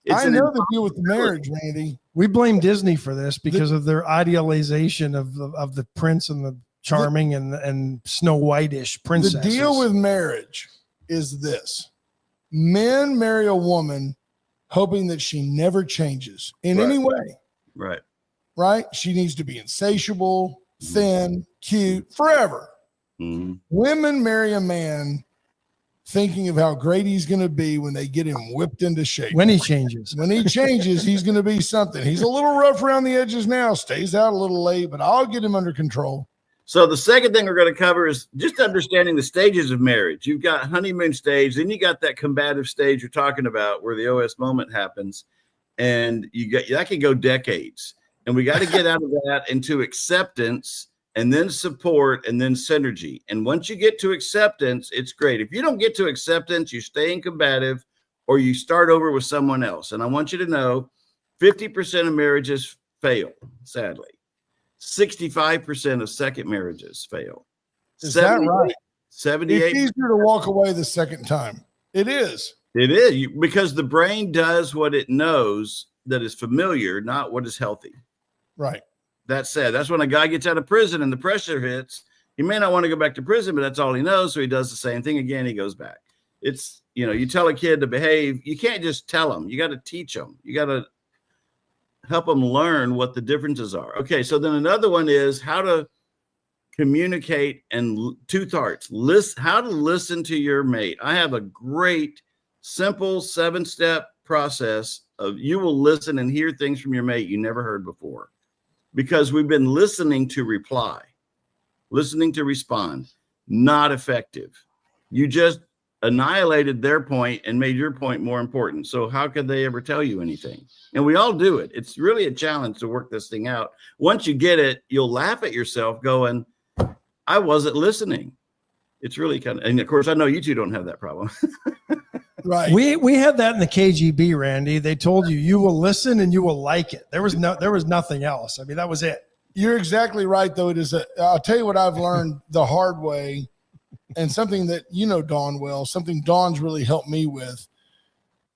I know the deal with the marriage, Randy.
We blame Disney for this because of their idealization of the prince and the charming and Snow White-ish princesses.
The deal with marriage is this: men marry a woman hoping that she never changes in any way.
Right.
Right? She needs to be insatiable, thin, cute, forever.
Mm-hmm.
Women marry a man thinking of how great he's going to be when they get him whipped into shape.
When he changes.
When he changes, he's going to be something. He's a little rough around the edges now, stays out a little late, but I'll get him under control.
So the second thing we're going to cover is just understanding the stages of marriage. You've got honeymoon stage, then you got that combative stage you're talking about where the OS moment happens, and that can go decades. And we got to get out of that into acceptance, and then support, and then synergy. And once you get to acceptance, it's great. If you don't get to acceptance, you stay in combative, or you start over with someone else. And I want you to know 50% of marriages fail, sadly. 65% of second marriages fail.
Is that right?
78%.
It's easier to walk away the second time. It is.
It is, because the brain does what it knows that is familiar, not what is healthy.
Right.
That said, that's when a guy gets out of prison and the pressure hits. He may not want to go back to prison, but that's all he knows. So he does the same thing again. He goes back. It's, you tell a kid to behave. You can't just tell them. You got to teach them. You got to help them learn what the differences are. Okay. So then another one is how to communicate, and two parts. How to listen to your mate. I have a great, simple 7-step process of you will listen and hear things from your mate you never heard before. Because we've been listening to reply, listening to respond, not effective. You just annihilated their point and made your point more important. So how could they ever tell you anything? And we all do it. It's really a challenge to work this thing out. Once you get it, you'll laugh at yourself going, I wasn't listening. It's really and of course, I know you two don't have that problem.
Right.
We had that in the KGB, Randy. They told you will listen and you will like it. There was nothing else. I mean, that was it.
You're exactly right, though. I'll tell you what I've learned the hard way, and something that Dawn well, something Dawn's really helped me with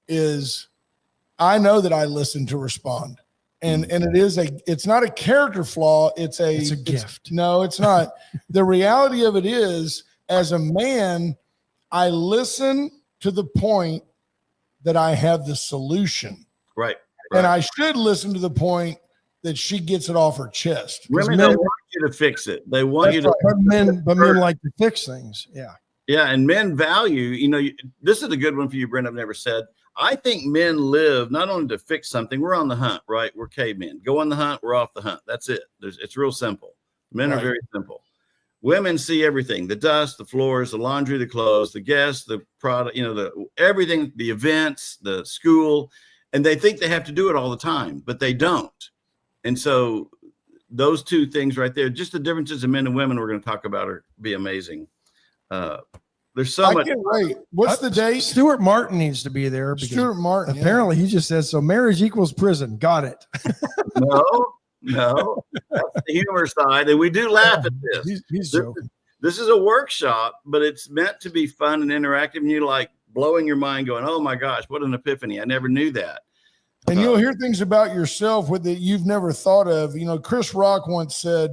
is I know that I listen to respond. And it's not a character flaw. It's a gift. No, it's not. The reality of it is, as a man, I listen to the point that I have the solution.
Right.
And I should listen to the point that she gets it off her chest.
Women don't want you to fix it. They want you to.
But men like to fix things. Yeah.
Yeah. And men value, this is a good one for you, Brent. I've never said. I think men live not only to fix something. We're on the hunt, right? We're cavemen. Go on the hunt. We're off the hunt. That's it. It's real simple. Men are very simple. Women see everything: the dust, the floors, the laundry, the clothes, the guests, the product, everything, the events, the school, and they think they have to do it all the time, but they don't. And so those two things right there, just the differences in men and women we're going to talk about be amazing. There's so much.
Can't wait. What's the date?
Stuart Martin needs to be there.
Stuart Martin.
Apparently he just says, so marriage equals prison. Got it.
No, that's the humor side. And we do laugh at this.
He's joking.
This is a workshop, but it's meant to be fun and interactive. And you like blowing your mind going, oh my gosh, what an epiphany. I never knew that.
And you'll hear things about yourself that you've never thought of. Chris Rock once said,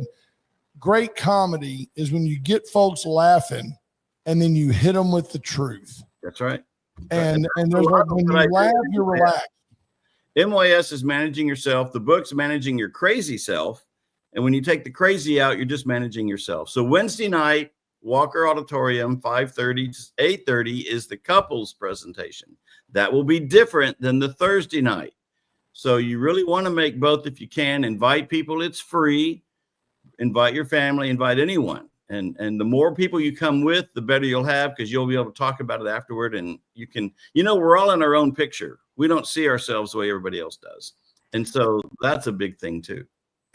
great comedy is when you get folks laughing and then you hit them with the truth.
That's right.
And there's when you laugh, you're relaxed.
MYS is managing yourself. The book's managing your crazy self. And when you take the crazy out, you're just managing yourself. So Wednesday night, Walker Auditorium, 5:30 to 8:30 is the couples presentation. That will be different than the Thursday night. So you really want to make both if you can. Invite people. It's free. Invite your family. Invite anyone. And the more people you come with, the better you'll have, because you'll be able to talk about it afterward. And you can, we're all in our own picture. We don't see ourselves the way everybody else does. And so that's a big thing too.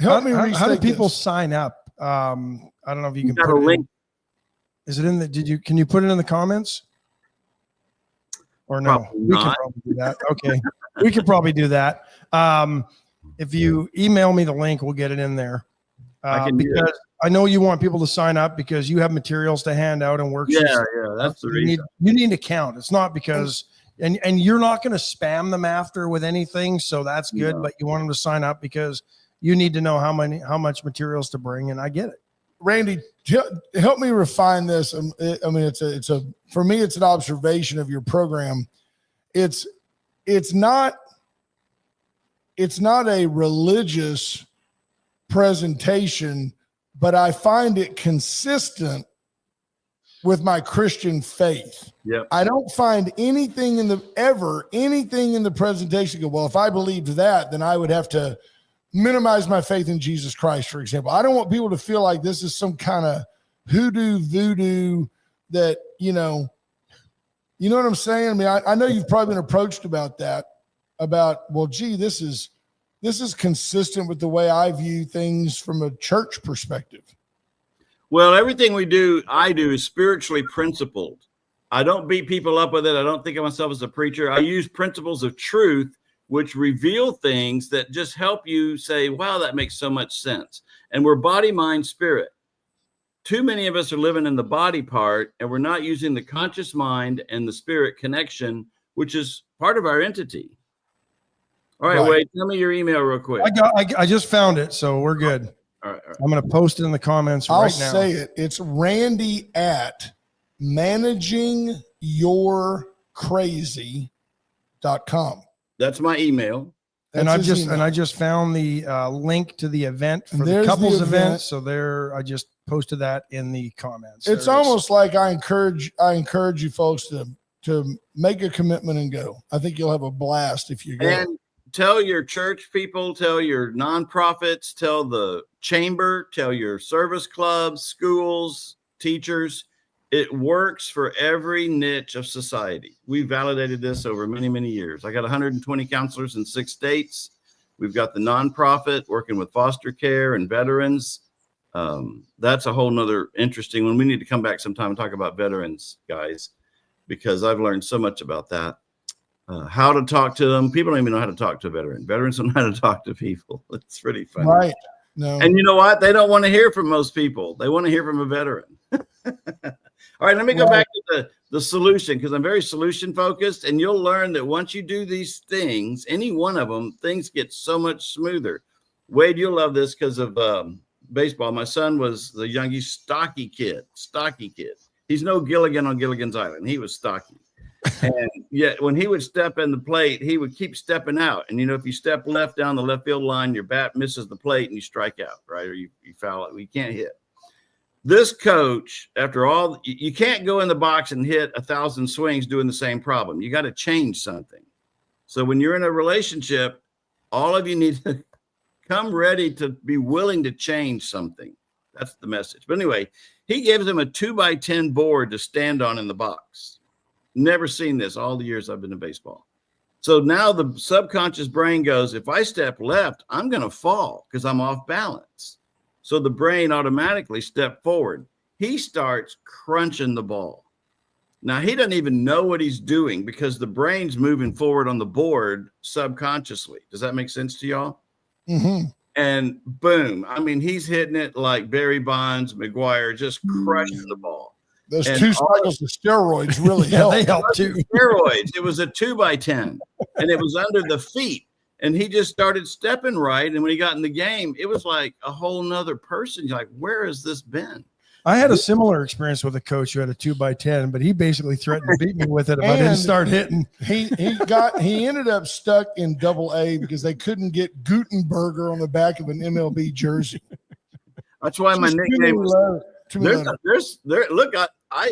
How do people sign up? I don't know if you can put a link. Is it in the, can you put it in the comments? Or no? We can probably do that. Okay. We could probably do that. If you email me the link, we'll get it in there. because I know you want people to sign up because you have materials to hand out and worksheets.
Yeah, that's the reason.
You need to count. It's not because, and you're not going to spam them after with anything, so that's good. No. But you want them to sign up because you need to know how much materials to bring, and I get it.
Randy, help me refine this. I mean, for me, it's an observation of your program. It's not a religious presentation, but I find it consistent with my Christian faith.
Yep.
I don't find anything in the presentation go, well, if I believed that, then I would have to minimize my faith in Jesus Christ, for example. I don't want people to feel like this is some kind of hoodoo voodoo that, you know what I'm saying? I mean, I know you've probably been approached about that, well, gee, this is consistent with the way I view things from a church perspective.
Well, everything I do is spiritually principled. I don't beat people up with it. I don't think of myself as a preacher. I use principles of truth, which reveal things that just help you say, wow, that makes so much sense. And we're body, mind, spirit. Too many of us are living in the body part, and we're not using the conscious mind and the spirit connection, which is part of our entity. All right, Wade, tell me your email real quick.
I just found it, so we're good.
All right.
I'm going to post it in the comments right now.
I'll say it. It's Randy at managingyourcrazy.com.
That's my email.
And I just found the link to the event for the couples event. So I just posted that in the comments.
It's almost like I encourage you folks to make a commitment and go. I think you'll have a blast if you go.
And tell your church people, tell your nonprofits, tell the chamber, tell your service clubs, schools, teachers. It works for every niche of society. We validated this over many, many years. I got 120 counselors in 6 states. We've got the nonprofit working with foster care and veterans. That's a whole nother interesting one. We need to come back sometime and talk about veterans, guys, because I've learned so much about that. How to talk to them. People don't even know how to talk to a veteran. Veterans don't know how to talk to people. It's pretty funny.
Right. No.
And you know what? They don't want to hear from most people. They want to hear from a veteran. All right, let me go back to the solution, because I'm very solution focused, and you'll learn that once you do these things, any one of them, things get so much smoother. Wade, you'll love this because of baseball. My son was the youngest stocky kid. He's no Gilligan on Gilligan's Island. He was stocky. And yet when he would step in the plate, he would keep stepping out. And, if you step left down the left field line, your bat misses the plate and you strike out, right? Or you foul it. You can't hit. This coach, after all, you can't go in the box and hit 1,000 swings doing the same problem. You got to change something. So when you're in a relationship, all of you need to come ready to be willing to change something. That's the message. But anyway, he gives him a 2x10 board to stand on in the box. Never seen this all the years I've been in baseball. So now the subconscious brain goes, if I step left, I'm going to fall because I'm off balance. So the brain automatically stepped forward. He starts crunching the ball. Now, he doesn't even know what he's doing because the brain's moving forward on the board subconsciously. Does that make sense to y'all?
Mm-hmm.
And boom. I mean, he's hitting it like Barry Bonds, McGuire, just crushing the ball.
Those 2 cycles of steroids really help.
They help too.
Steroids. It was a 2x10, and it was under the feet. And he just started stepping right. And when he got in the game, it was like a whole nother person. You're like, where has this been?
I had a similar experience with a coach who had a 2x10, but he basically threatened to beat me with it if I didn't start hitting.
He ended up stuck in AA because they couldn't get Gutenberger on the back of an MLB jersey.
That's why my nickname was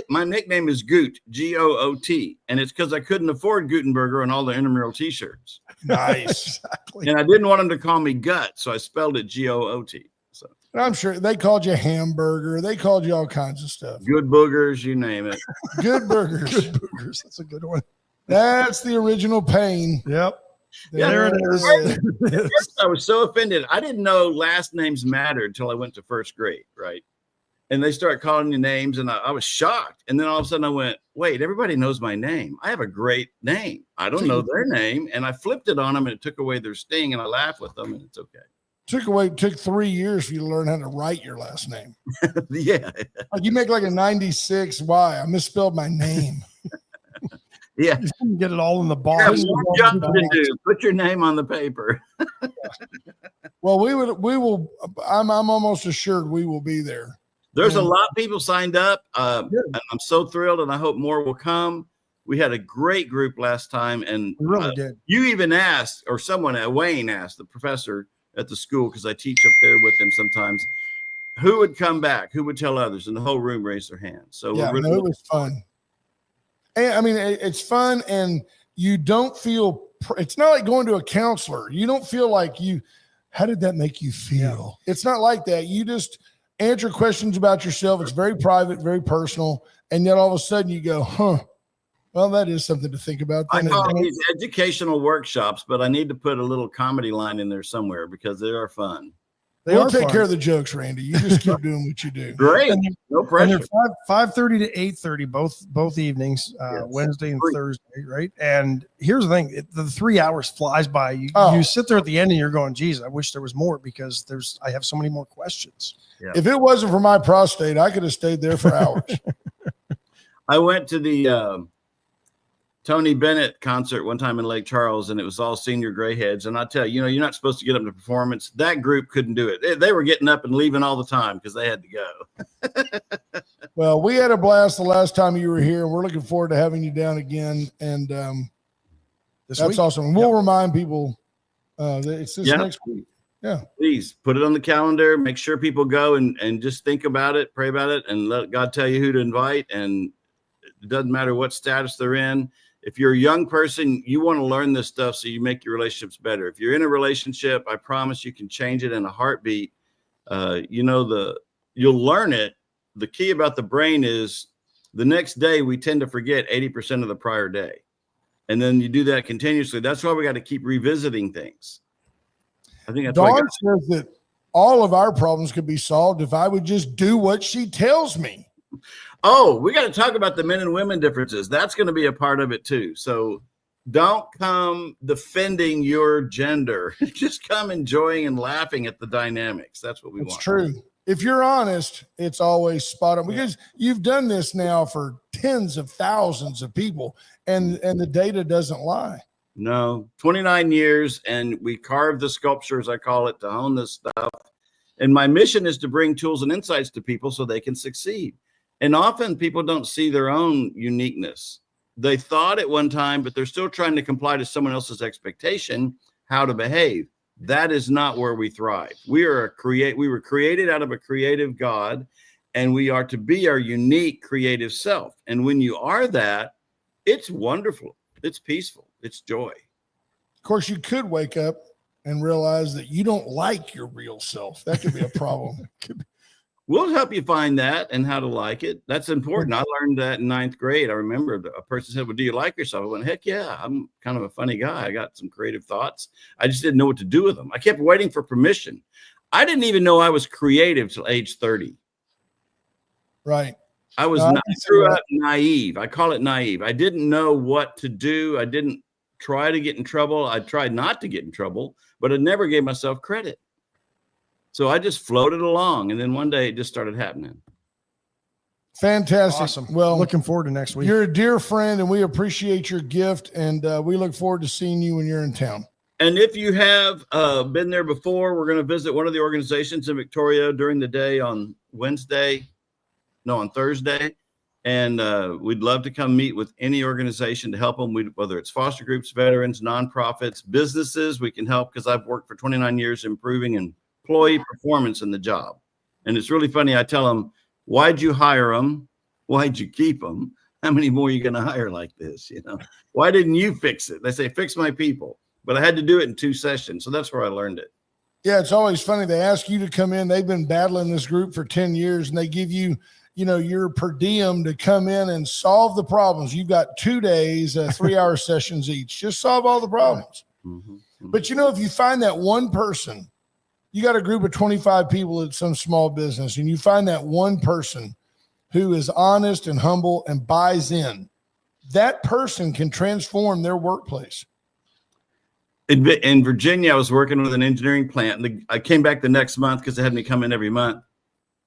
my nickname is Goot, Goot, and it's because I couldn't afford Gutenberger on all the intramural t-shirts.
Nice. Exactly.
And I didn't want them to call me Gut, so I spelled it Goot. So
I'm sure they called you hamburger. They called you all kinds of stuff.
Good boogers, you name it.
Good burgers.
Good boogers. That's a good one.
That's the original pain.
Yep.
There it is.
I was so offended. I didn't know last names mattered until I went to first grade, right? And they start calling you names, and I was shocked. And then all of a sudden I went, wait, everybody knows my name. I have a great name. I don't know their name. And I flipped it on them, and it took away their sting, and I laughed with them, and it's okay.
Took 3 years for you to learn how to write your last name.
Yeah.
Like you make like a 96. Why? I misspelled my name.
Yeah.
You can get it all in the
You
box.
have one job to do. Put your name on the paper.
Well, we will. I'm almost assured we will be there.
There's a lot of people signed up. And I'm so thrilled, and I hope more will come. We had a great group last time, and
We really did.
You even asked, or someone, Wayne asked, the professor at the school, because I teach up there with them sometimes, who would come back, who would tell others, and the whole room raised their hands. So
yeah,
really
it was fun. And I mean, it's fun, and you don't feel. It's not like going to a counselor. You don't feel like you. How did that make you feel? Yeah. It's not like that. You just answer questions about yourself. It's very private, very personal, and yet all of a sudden you go, "Huh." Well, that is something to think about.
I call these educational workshops, but I need to put a little comedy line in there somewhere because they are fun.
We'll take care of the jokes, Randy. You just keep doing what you do.
Great. No pressure.
And they're 5:30 to 8:30, both evenings, Wednesday and Thursday, right? And here's the thing. The 3 hours flies by. You sit there at the end and you're going, geez, I wish there was more because I have so many more questions.
Yeah.
If it wasn't for my prostate, I could have stayed there for hours.
I went to the Tony Bennett concert one time in Lake Charles, and it was all senior gray heads. And I tell you, you're not supposed to get up to performance. That group couldn't do it. They were getting up and leaving all the time because they had to go.
Well, we had a blast the last time you were here, and we're looking forward to having you down again. And that's week. Awesome. And we'll remind people that it's this next week. Yeah.
Please put it on the calendar. Make sure people go and just think about it, pray about it, and let God tell you who to invite. And it doesn't matter what status they're in. If you're a young person, you want to learn this stuff so you make your relationships better. If you're in a relationship, I promise you can change it in a heartbeat. You'll learn it. The key about the brain is the next day we tend to forget 80% of the prior day. And then you do that continuously. That's why we got to keep revisiting things. I think that's
Dawn says that all of our problems could be solved if I would just do what she tells me.
Oh, we got to talk about the men and women differences. That's going to be a part of it too. So don't come defending your gender. Just come enjoying and laughing at the dynamics. That's what we want.
It's true. If you're honest, it's always spot on because you've done this now for tens of thousands of people and the data doesn't lie.
No, 29 years. And we carved the sculpture, as I call it, to hone this stuff. And my mission is to bring tools and insights to people so they can succeed. And often people don't see their own uniqueness. They thought at one time, but they're still trying to comply to someone else's expectation, how to behave. That is not where we thrive. We were created out of a creative God, and we are to be our unique creative self. And when you are that, it's wonderful. It's peaceful. It's joy.
Of course, you could wake up and realize that you don't like your real self. That could be a problem.
We'll help you find that and how to like it. That's important. I learned that in 9th grade. I remember a person said, well, do you like yourself? I went, heck yeah, I'm kind of a funny guy. I got some creative thoughts. I just didn't know what to do with them. I kept waiting for permission. I didn't even know I was creative till age 30.
Right.
I grew up naive. I call it naive. I didn't know what to do. I didn't try to get in trouble. I tried not to get in trouble, but I never gave myself credit. So I just floated along, and then one day it just started happening.
Fantastic.
Awesome.
Well,
looking forward to next week.
You're a dear friend, and we appreciate your gift, and we look forward to seeing you when you're in town.
And if you have been there before, we're going to visit one of the organizations in Victoria during the day on Thursday. And we'd love to come meet with any organization to help them, whether it's foster groups, veterans, nonprofits, businesses. We can help because I've worked for 29 years improving employee performance in the job. And it's really funny. I tell them, why'd you hire them? Why'd you keep them? How many more are you going to hire like this? Why didn't you fix it? They say, fix my people. But I had to do it in 2 sessions. So that's where I learned it.
Yeah, it's always funny. They ask you to come in. They've been battling this group for 10 years, and they give you, your per diem to come in and solve the problems. You've got 2 days, 3-hour sessions each. Just solve all the problems. Mm-hmm. But, if you find that one person, you got a group of 25 people at some small business, and you find that one person who is honest and humble and buys in, that person can transform their workplace.
In Virginia, I was working with an engineering plant. And I came back the next month because they had me come in every month.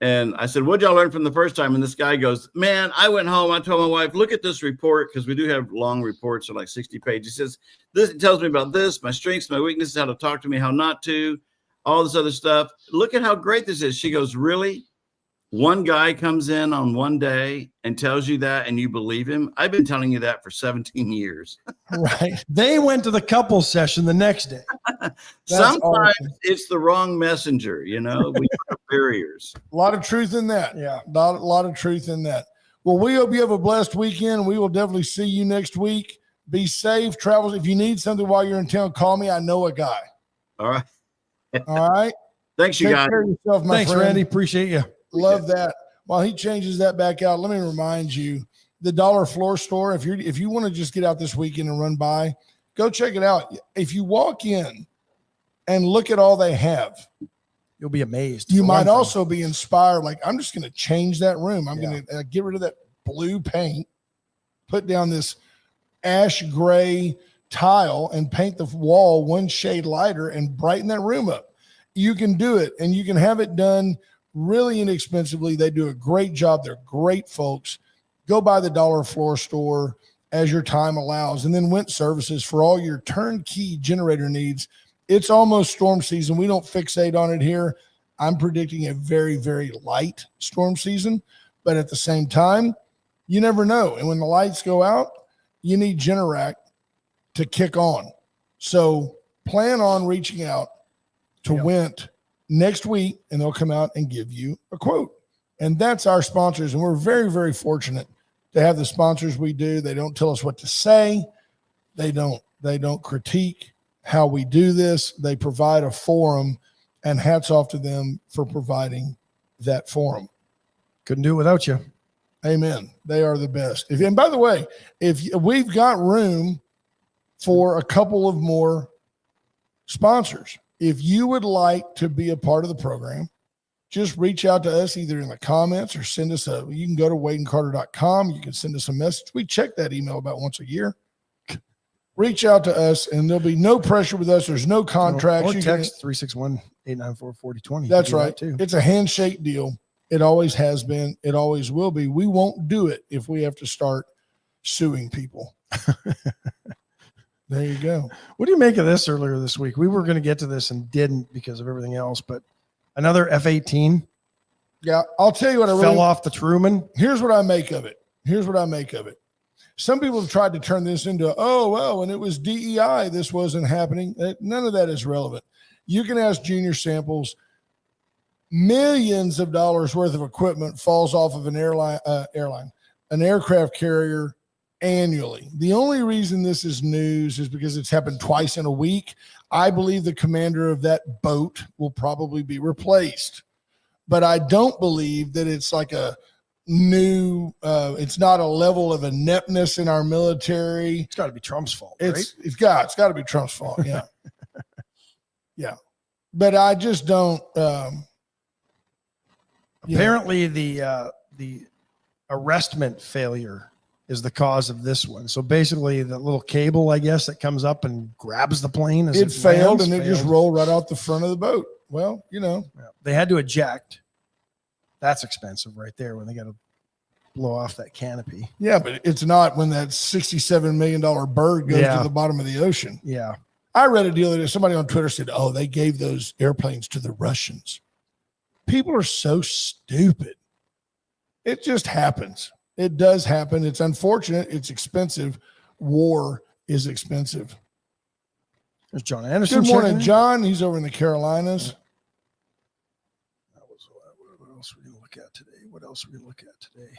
And I said, what'd y'all learn from the first time? And this guy goes, man, I went home. I told my wife, look at this report, because we do have long reports of like 60 pages. He says, this tells me about this, my strengths, my weaknesses, how to talk to me, how not to, all this other stuff. Look at how great this is. She goes, really? One guy comes in on one day and tells you that and you believe him? I've been telling you that for 17 years.
Right. They went to the couples session the next day.
Sometimes awesome. It's the wrong messenger, We put barriers.
A lot of truth in that.
Yeah.
A lot of truth in that. Well, we hope you have a blessed weekend. We will definitely see you next week. Be safe. Travel. If you need something while you're in town, call me. I know a guy.
All right.
All right.
Thanks, you guys.
Take care of yourself, my
Thanks,
friend.
Randy. Appreciate you.
Love that. While he changes that back out, let me remind you, the Dollar Floor Store, if you want to just get out this weekend and run by, go check it out. If you walk in and look at all they have,
you'll be amazed.
You might also be inspired. Like, I'm just going to change that room. I'm going to get rid of that blue paint, put down this ash gray tile and paint the wall one shade lighter and brighten that room up. You can do it, and you can have it done really inexpensively. They do a great job. They're great folks. Go by the Dollar Floor Store as your time allows. And then Went Services for all your turnkey generator needs. It's almost storm season. We don't fixate on it here. I'm predicting a very, very light storm season. But at the same time, you never know. And when the lights go out, you need Generac to kick on. So plan on reaching out to Went next week, and they'll come out and give you a quote. And that's our sponsors. And we're very, very fortunate to have the sponsors we do. They don't tell us what to say. They don't critique how we do this. They provide a forum, and hats off to them for providing that forum.
Couldn't do it without you.
Amen. They are the best. And by the way, if we've got room for a couple of more sponsors, if you would like to be a part of the program, just reach out to us either in the comments or send us you can go to wadeandcarter.com. You can send us a message. We check that email about once a year. Reach out to us, and there'll be no pressure with us. There's no contracts.
Or text 361-894-4020.
That's right. It's a handshake deal. It always has been. It always will be. We won't do it if we have to start suing people. There you go.
What do you make of this earlier this week? We were going to get to this and didn't because of everything else, but another F-18.
Yeah, I'll tell you what I
fell off the Truman.
Here's what I make of it. Some people have tried to turn this into, oh, well, when it was DEI, this wasn't happening. None of that is relevant. You can ask Junior Samples. Millions of dollars worth of equipment falls off of an an aircraft carrier annually. The only reason this is news is because it's happened twice in a week. I believe the commander of that boat will probably be replaced, but I don't believe that it's like a new, it's not a level of ineptness in our military.
It's got to be Trump's fault,
right? It's got to be Trump's fault. Yeah. Yeah. But I just don't,
apparently the arrestment failure is the cause of this one. So basically the little cable, I guess, that comes up and grabs the plane as
it failed and it just rolled right out the front of the boat. Well,
they had to eject. That's expensive right there when they got to blow off that canopy.
Yeah, but it's not when that $67 million bird goes to the bottom of the ocean.
Yeah.
I read a deal that somebody on Twitter said, oh, they gave those airplanes to the Russians. People are so stupid. It just happens. It does happen. It's unfortunate. It's expensive. War is expensive.
There's John Anderson.
Good morning, John. He's over in the Carolinas.
What else are we going to look at today?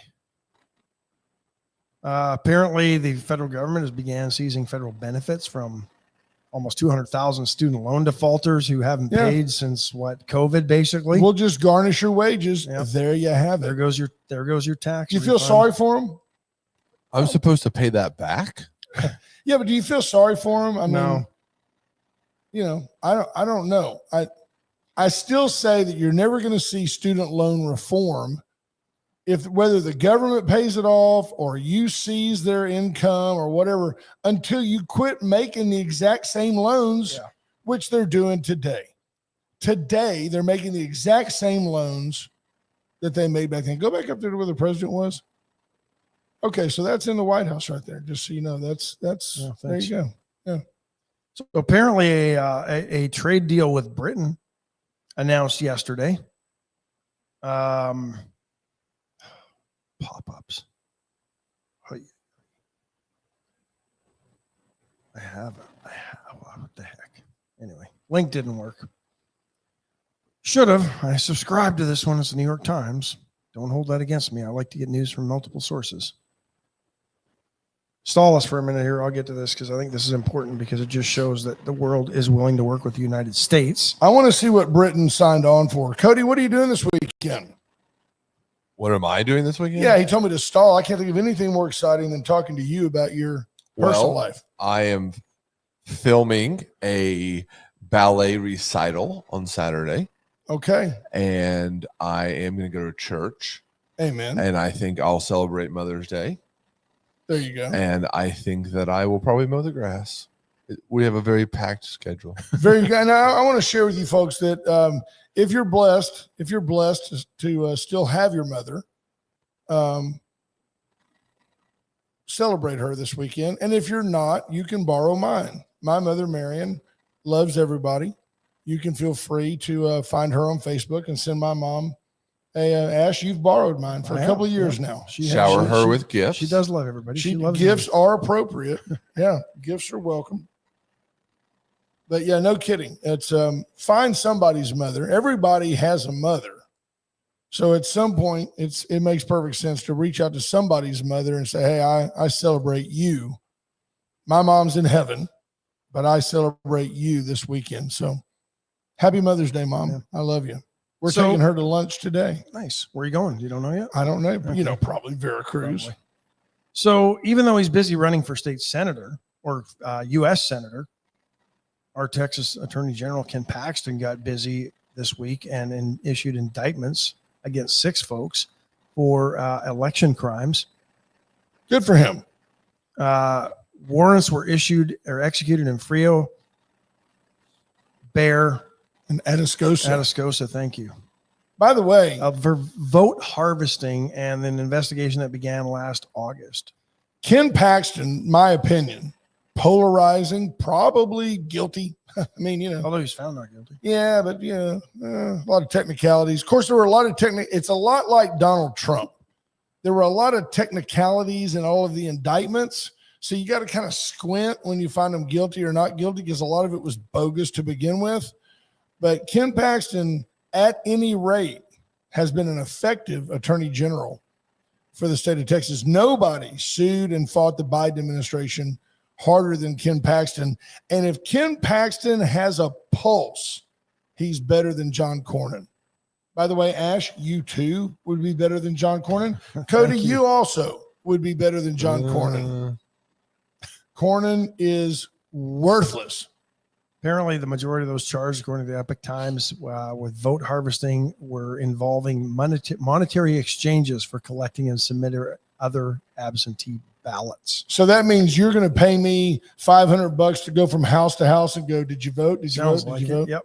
Apparently, the federal government has began seizing federal benefits from almost 200,000 student loan defaulters who haven't paid since COVID, basically.
We'll just garnish your wages. Yep. There you have it.
There goes your tax.
Do you feel sorry for them?
I'm supposed to pay that back?
Yeah, but do you feel sorry for them? I
mean,
no. I don't know. I still say that you're never going to see student loan reform if whether the government pays it off or you seize their income or whatever, until you quit making the exact same loans, which they're doing today. Today, they're making the exact same loans that they made back then. Go back up there to where the president was. Okay, so that's in the White House right there. Just so you know, that's there you go. Yeah.
So apparently a trade deal with Britain announced yesterday. Pop-ups. What the heck? Anyway, link didn't work. Should have. I subscribed to this one. It's the New York Times. Don't hold that against me. I like to get news from multiple sources. Stall us for a minute here. I'll get to this because I think this is important because it just shows that the world is willing to work with the United States.
I want to see what Britain signed on for. Cody, what are you doing this weekend?
What am I doing this weekend?
Yeah, he told me to stall. I can't think of anything more exciting than talking to you about your personal life.
I am filming a ballet recital on Saturday.
Okay.
And I am going to go to church.
Amen.
And I think I'll celebrate Mother's Day.
There you go.
And I think that I will probably mow the grass. We have a very packed schedule.
Very good. And I want to share with you folks that if you're blessed to still have your mother, celebrate her this weekend. And if you're not, you can borrow mine. My mother, Marion, loves everybody. You can feel free to find her on Facebook and send my mom, hey, Ash, you've borrowed mine for a couple of years now.
Shower her with gifts.
She does love everybody. She loves
gifts are appropriate. Yeah, gifts are welcome. But yeah, no kidding. It's find somebody's mother. Everybody has a mother. So at some point, it makes perfect sense to reach out to somebody's mother and say, hey, I celebrate you. My mom's in heaven, but I celebrate you this weekend. So happy Mother's Day, Mom. Yeah. I love you. We're taking her to lunch today.
Nice. Where are you going? You don't know yet?
I don't know. Okay. Probably Veracruz.
Probably. So even though he's busy running for state senator or U.S. senator, our Texas Attorney General Ken Paxton got busy this week and issued indictments against 6 folks for election crimes.
Good for him.
Warrants were issued or executed in Frio, Bear,
and Atascosa.
Thank you.
By the way,
for vote harvesting and an investigation that began last August.
Ken Paxton, my opinion, polarizing, probably guilty. I mean,
although he's found not guilty.
Yeah, but a lot of technicalities. Of course, there were a lot of it's a lot like Donald Trump. There were a lot of technicalities in all of the indictments. So you got to kind of squint when you find them guilty or not guilty because a lot of it was bogus to begin with. But Ken Paxton, at any rate, has been an effective attorney general for the state of Texas. Nobody sued and fought the Biden administration harder than Ken Paxton. And if Ken Paxton has a pulse, he's better than John Cornyn. By the way, Ash, you too would be better than John Cornyn. Cody, you also would be better than John Cornyn. Cornyn is worthless.
Apparently, the majority of those charges, according to the Epoch Times, with vote harvesting were involving monetary exchanges for collecting and submitting other absentee ballots.
So that means you're going to pay me $500 to go from house to house and go, did you vote? Did you vote? Did you vote?
Yep.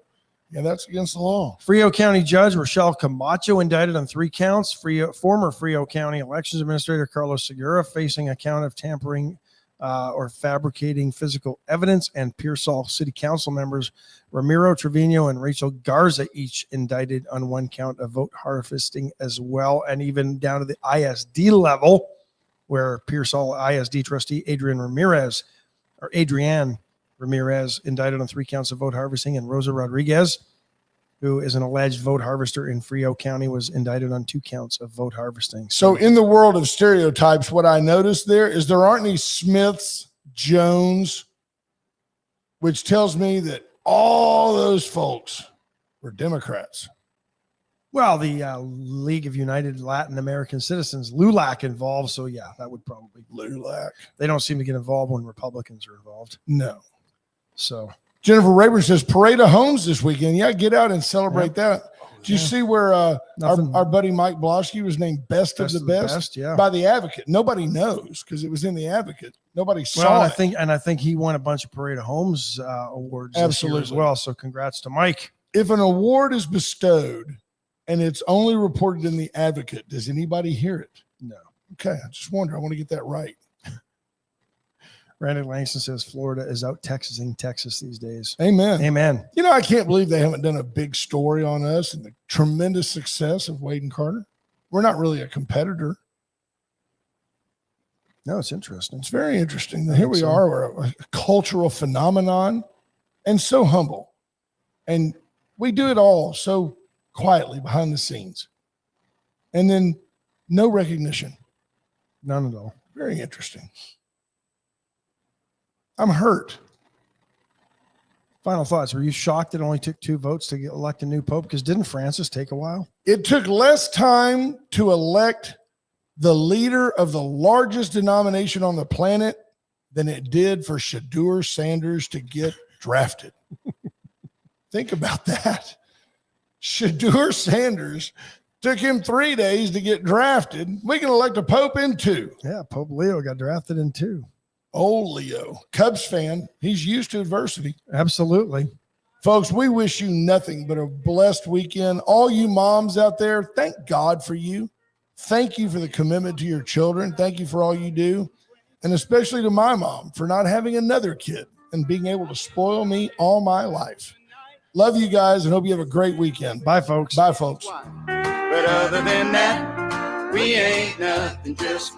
Yeah, that's against the law.
Frio County Judge Rochelle Camacho indicted on 3 counts. Former Frio County Elections Administrator Carlos Segura facing a count of tampering or fabricating physical evidence, and Pearsall City Council members Ramiro Trevino and Rachel Garza each indicted on 1 count of vote harvesting as well, and even down to the ISD level, where Pearsall ISD trustee Adrienne Ramirez indicted on 3 counts of vote harvesting, and Rosa Rodriguez, who is an alleged vote harvester in Frio County, was indicted on 2 counts of vote harvesting.
So in the world of stereotypes, what I noticed there is there aren't any Smiths, Jones, which tells me that all those folks were Democrats.
Well, the League of United Latin American Citizens, LULAC, involved. So, yeah, that would probably.
LULAC.
They don't seem to get involved when Republicans are involved.
No.
So.
Jennifer Rayburn says, parade of homes this weekend. Yeah, get out and celebrate that.
Oh,
Did you see where
Nothing.
our buddy Mike Blosky was named best of the best
yeah.
by the Advocate? Nobody knows because it was in the Advocate. Nobody
Well,
saw
and
it.
I think he won a bunch of Parade of Homes awards this year as
Absolutely.
well. So congrats to Mike.
If an award is bestowed and it's only reported in the Advocate, does anybody hear it?
No.
Okay, I just wonder. I want to get that right.
Randy Langston says Florida is out Texasing Texas these days.
Amen.
Amen.
You know, I can't believe they haven't done a big story on us and the tremendous success of Wade and Carter. We're not really a competitor.
No, it's interesting.
It's very interesting. Here we are. We're a cultural phenomenon and so humble. And we do it all so quietly behind the scenes. And then no recognition.
None at all.
Very interesting. I'm hurt.
Final thoughts. Were you shocked it only took 2 votes to elect a new pope? Because didn't Francis take a while?
It took less time to elect the leader of the largest denomination on the planet than it did for Shadur Sanders to get drafted. Think about that. Shadur Sanders took him 3 days to get drafted. We can elect a pope in 2.
Yeah, Pope Leo got drafted in 2.
Oh, Leo, Cubs fan. He's used to adversity.
Absolutely.
Folks, we wish you nothing but a blessed weekend. All you moms out there, thank God for you. Thank you for the commitment to your children. Thank you for all you do. And especially to my mom for not having another kid and being able to spoil me all my life. Love you guys and hope you have a great weekend.
Bye, folks.
Bye, folks.
But other than that, we ain't nothing, just